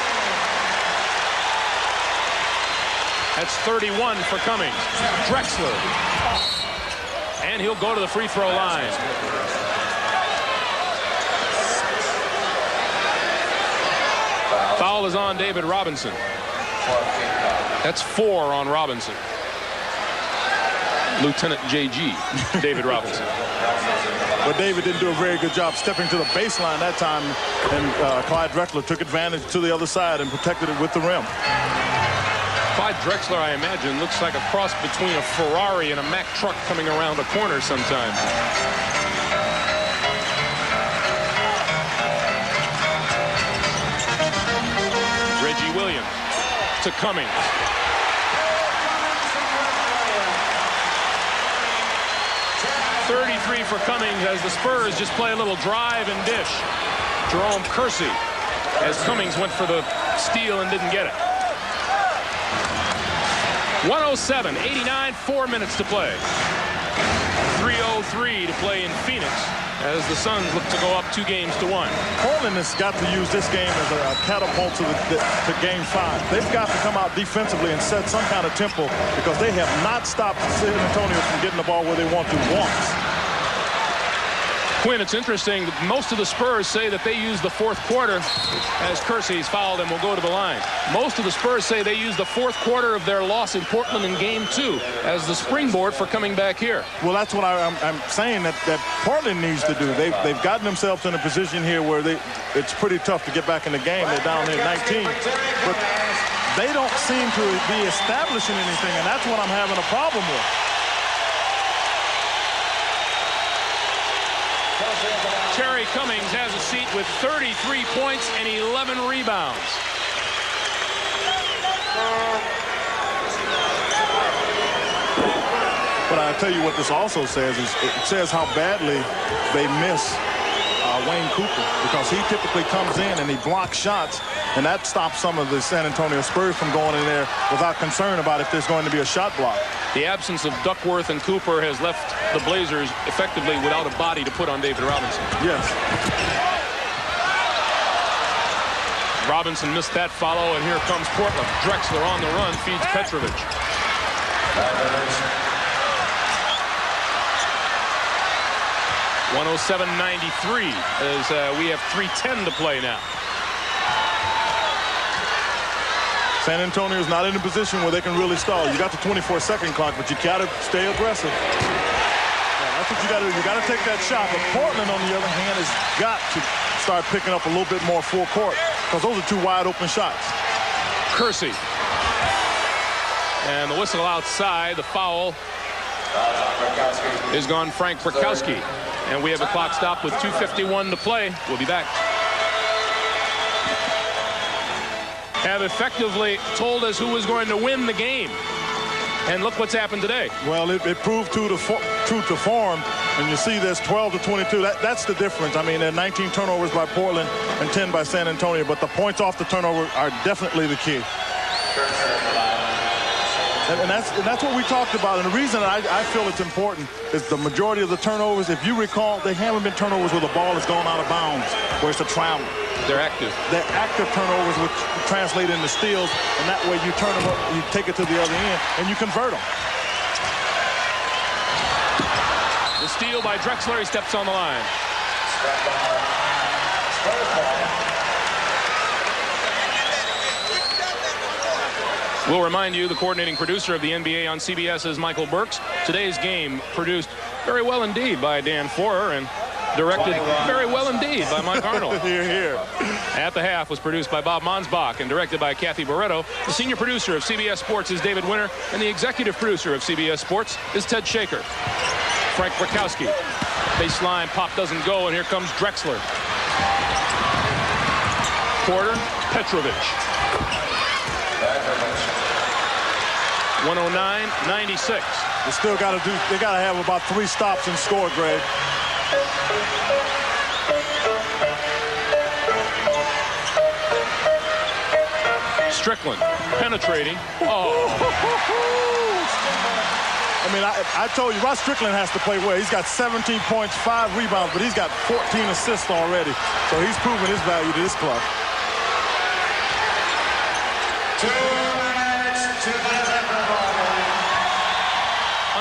That's 31 for Cummings. Drexler. And he'll go to the free throw line. Foul is on David Robinson. That's 4 on Robinson. Lieutenant J.G. David Robinson. But David didn't do a very good job stepping to the baseline that time, and Clyde Drexler took advantage to the other side and protected it with the rim. Clyde Drexler, I imagine, looks like a cross between a Ferrari and a Mack truck coming around a corner sometime. Reggie Williams to Cummings. .33 for Cummings as the Spurs just play a little drive and dish. Jerome Kersey as Cummings went for the steal and didn't get it. 107-89, 4 minutes to play. 3:03 to play in Phoenix as the Suns look to go up 2-1. Portland has got to use this game as a catapult to Game 5. They've got to come out defensively and set some kind of tempo because they have not stopped San Antonio from getting the ball where they want to once. Quinn, it's interesting that most of the Spurs say that they use the fourth quarter as Kersey's fouled and will go to the line. Most of the Spurs say they use the fourth quarter of their loss in Portland in Game 2 as the springboard for coming back here. Well, that's what I'm saying that Portland needs to do. They've gotten themselves in a position here where it's pretty tough to get back in the game. They're down there 19. But they don't seem to be establishing anything, and that's what I'm having a problem with. Terry Cummings has a seat with 33 points and 11 rebounds. But I tell you what this also says is it says how badly they miss Wayne Cooper, because he typically comes in and he blocks shots, and that stops some of the San Antonio Spurs from going in there without concern about if there's going to be a shot block. The absence of Duckworth and Cooper has left the Blazers effectively without a body to put on David Robinson. Yes. Robinson missed that follow, and here comes Portland. Drexler on the run, feeds Petrovic. 107-93 as we have 3:10 to play now. San Antonio's not in a position where they can really stall. You got the 24-second clock, but you got to stay aggressive. That's what you got to do. You got to take that shot. But Portland, on the other hand, has got to start picking up a little bit more full court, because those are two wide open shots. Kersey. And the whistle outside. The foul is gone Frank Brakowski. And we have a clock stopped with 2:51 to play. We'll be back. Have effectively told us who was going to win the game. And look what's happened today. Well, it proved true to form. And you see this 12-22. That's the difference. I mean, there are 19 turnovers by Portland and 10 by San Antonio. But the points off the turnover are definitely the key. And that's what we talked about. And the reason I feel it's important is the majority of the turnovers, if you recall, they haven't been turnovers where the ball has gone out of bounds, where it's a travel. They're active. They're active turnovers, which translate into steals, and that way you turn them up, you take it to the other end, and you convert them. The steal by Drexler. He steps on the line. We'll remind you, the coordinating producer of the NBA on CBS is Michael Burks. Today's game produced very well indeed by Dan Forer and directed very well indeed by Mike Arnold. Here. At the half was produced by Bob Monsbach and directed by Kathy Barretto. The senior producer of CBS Sports is David Winter, and the executive producer of CBS Sports is Ted Shaker. Frank Brakowski. Baseline pop doesn't go, and here comes Drexler. Porter, Petrovic. 109-96. They still got to have about 3 stops and score, Greg. Strickland penetrating. Oh. I mean, I told you, Rod Strickland has to play well. He's got 17 points, 5 rebounds, but he's got 14 assists already. So he's proven his value to this club. 2 minutes, 2 minutes after the ball.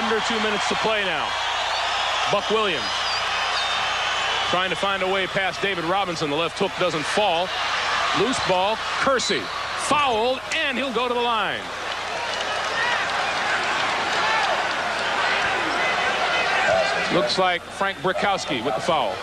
Under 2 minutes to play now. Buck Williams trying to find a way past David Robinson. The left hook doesn't fall. Loose ball. Kersey fouled, and he'll go to the line. Looks like Frank Brakowski with the foul.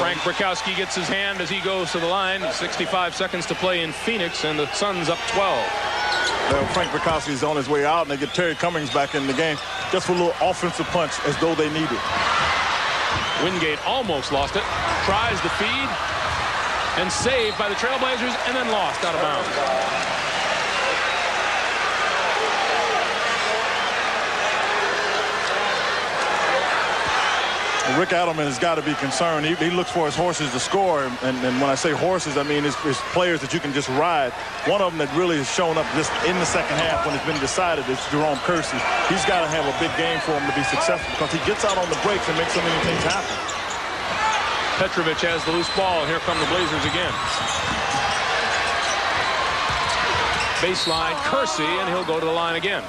Frank Brakowski gets his hand as he goes to the line. 65 seconds to play in Phoenix, and the Suns up 12. Well, Frank Brakowski's on his way out, and they get Terry Cummings back in the game just for a little offensive punch, as though they need it. Wingate almost lost it. Tries the feed, and saved by the Trailblazers, and then lost out of bounds. Rick Adelman has got to be concerned. He looks for his horses to score, and when I say horses, I mean it's players that you can just ride. One of them that really has shown up just in the second half when it's been decided is Jerome Kersey. He's got to have a big game for him to be successful, because he gets out on the breaks and makes so many things happen. Petrovic has the loose ball, and here come the Blazers again. Baseline, Kersey, and he'll go to the line again.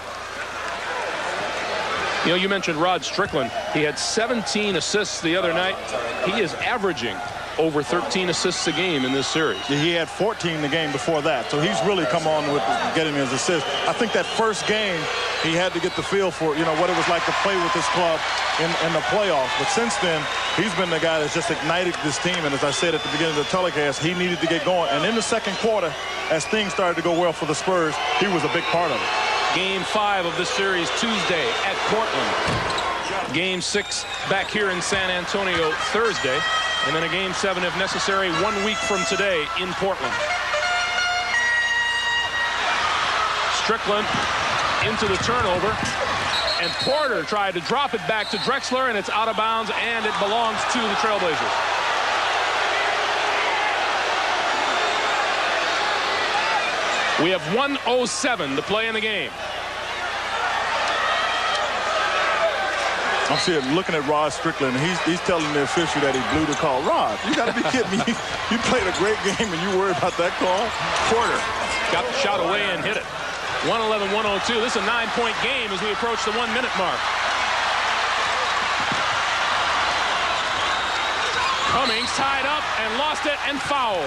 You know, you mentioned Rod Strickland. He had 17 assists the other night. He is averaging over 13 assists a game in this series. He had 14 the game before that, so he's really come on with getting his assists. I think that first game he had to get the feel for, what it was like to play with this club in the playoffs. But since then, he's been the guy that's just ignited this team. And as I said at the beginning of the telecast, he needed to get going. And in the second quarter, as things started to go well for the Spurs, he was a big part of it. Game 5 of this series Tuesday at Portland. Game 6 back here in San Antonio Thursday. And then a Game 7, if necessary, 1 week from today in Portland. Strickland into the turnover. And Porter tried to drop it back to Drexler, and it's out of bounds, and it belongs to the Trailblazers. We have 1:07 to play in the game. I'm looking at Rod Strickland. He's telling the official that he blew the call. Rod, you got to be kidding me. You played a great game and you worried about that call? Porter got the shot away and hit it. 111-102. This is a 9-point game as we approach the 1-minute mark. Cummings tied up and lost it and fouled.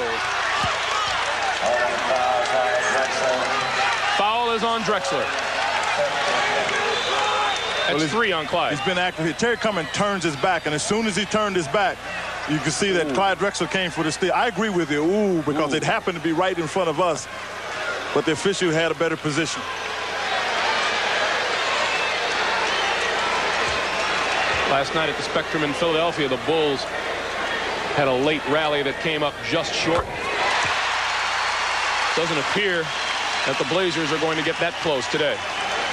Foul is on Drexler. That's 3 on Clyde. He's been active here. Terry Cummings turns his back, and as soon as he turned his back, you can see that Clyde Drexler came for the steal. I agree with you, because it happened to be right in front of us, but the official had a better position. Last night at the Spectrum in Philadelphia, the Bulls had a late rally that came up just short. Doesn't appear that the Blazers are going to get that close today.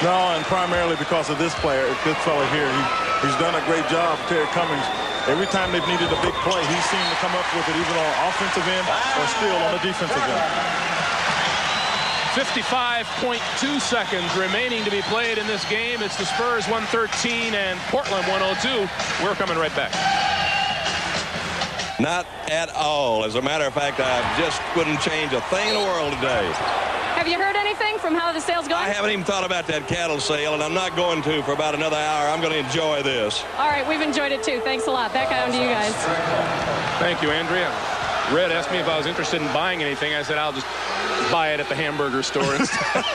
No, and primarily because of this player, this fella here. He's done a great job, Terry Cummings. Every time they've needed a big play, he's seemed to come up with it, either on offensive end or still on the defensive end. 55.2 seconds remaining to be played in this game. It's the Spurs 113 and Portland 102. We're coming right back. Not at all. As a matter of fact, I just wouldn't change a thing in the world today. Have you heard anything from how the sale's going? I haven't even thought about that cattle sale, and I'm not going to for about another hour. I'm going to enjoy this. All right, we've enjoyed it too. Thanks a lot. Back on to you guys. Thank you, Andrea. Red asked me if I was interested in buying anything. I said I'll just buy it at the hamburger store instead.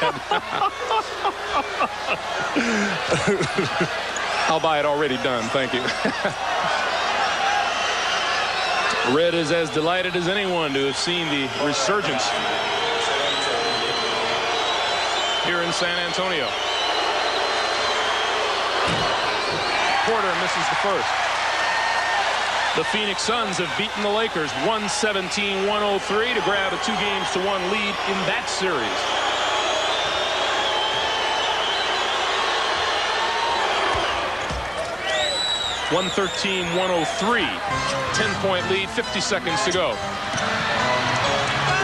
I'll buy it already done. Thank you. Red is as delighted as anyone to have seen the resurgence here in San Antonio. Porter misses the first. The Phoenix Suns have beaten the Lakers 117-103 to grab a 2-1 lead in that series. (113-103). 10-point lead, 50 seconds to go.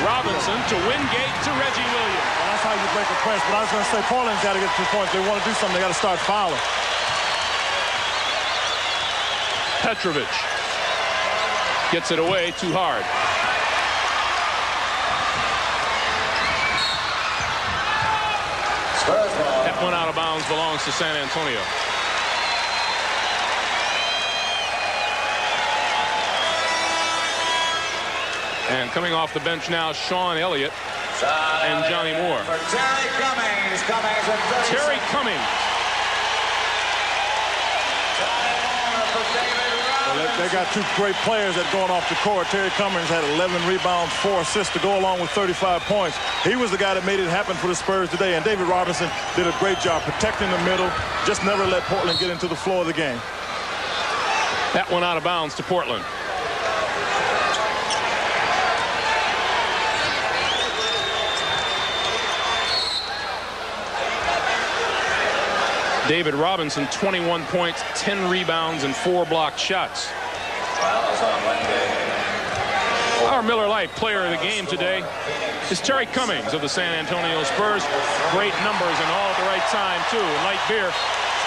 Robinson to Wingate to Reggie Williams. Well, that's how you break a press. But I was going to say, Portland's got to get to the point. If they want to do something, they got to start fouling. Petrovic gets it away too hard. That one out of bounds belongs to San Antonio. And coming off the bench now, Sean Elliott and Johnny Moore. Terry Cummings. Terry Cummings. Well, they got 2 great players that going off the court. Terry Cummings had 11 rebounds, 4 assists to go along with 35 points. He was the guy that made it happen for the Spurs today. And David Robinson did a great job protecting the middle. Just never let Portland get into the floor of the game. That one out of bounds to Portland. David Robinson, 21 points, 10 rebounds, and 4 blocked shots. Our Miller Lite player of the game today is Terry Cummings of the San Antonio Spurs. Great numbers and all at the right time, too. And Light Beer is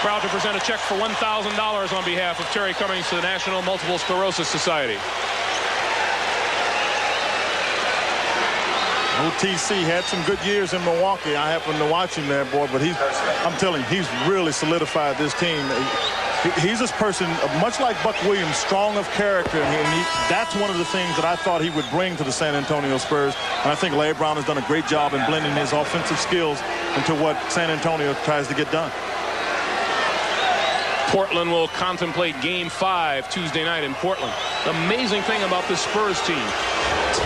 proud to present a check for $1,000 on behalf of Terry Cummings to the National Multiple Sclerosis Society. OTC had some good years in Milwaukee. I happened to watch him there, boy, but I'm telling you, he's really solidified this team. He's this person, much like Buck Williams, strong of character, and that's one of the things that I thought he would bring to the San Antonio Spurs. And I think Larry Brown has done a great job in blending his offensive skills into what San Antonio tries to get done. Portland will contemplate Game 5 Tuesday night in Portland. The amazing thing about this Spurs team,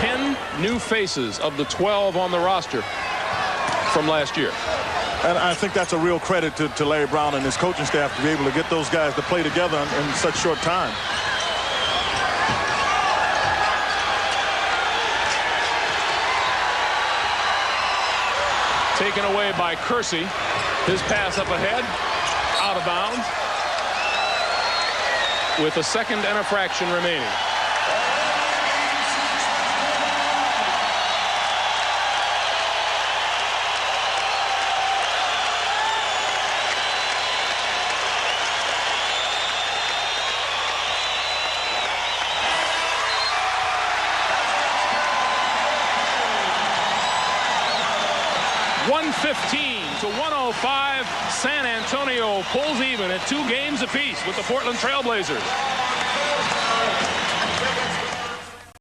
10 new faces of the 12 on the roster from last year. And I think that's a real credit to Larry Brown and his coaching staff to be able to get those guys to play together in such short time. Taken away by Kersey. His pass up ahead, out of bounds, with a second and a fraction remaining. To 105, San Antonio pulls even at 2 games apiece with the Portland Trail Blazers.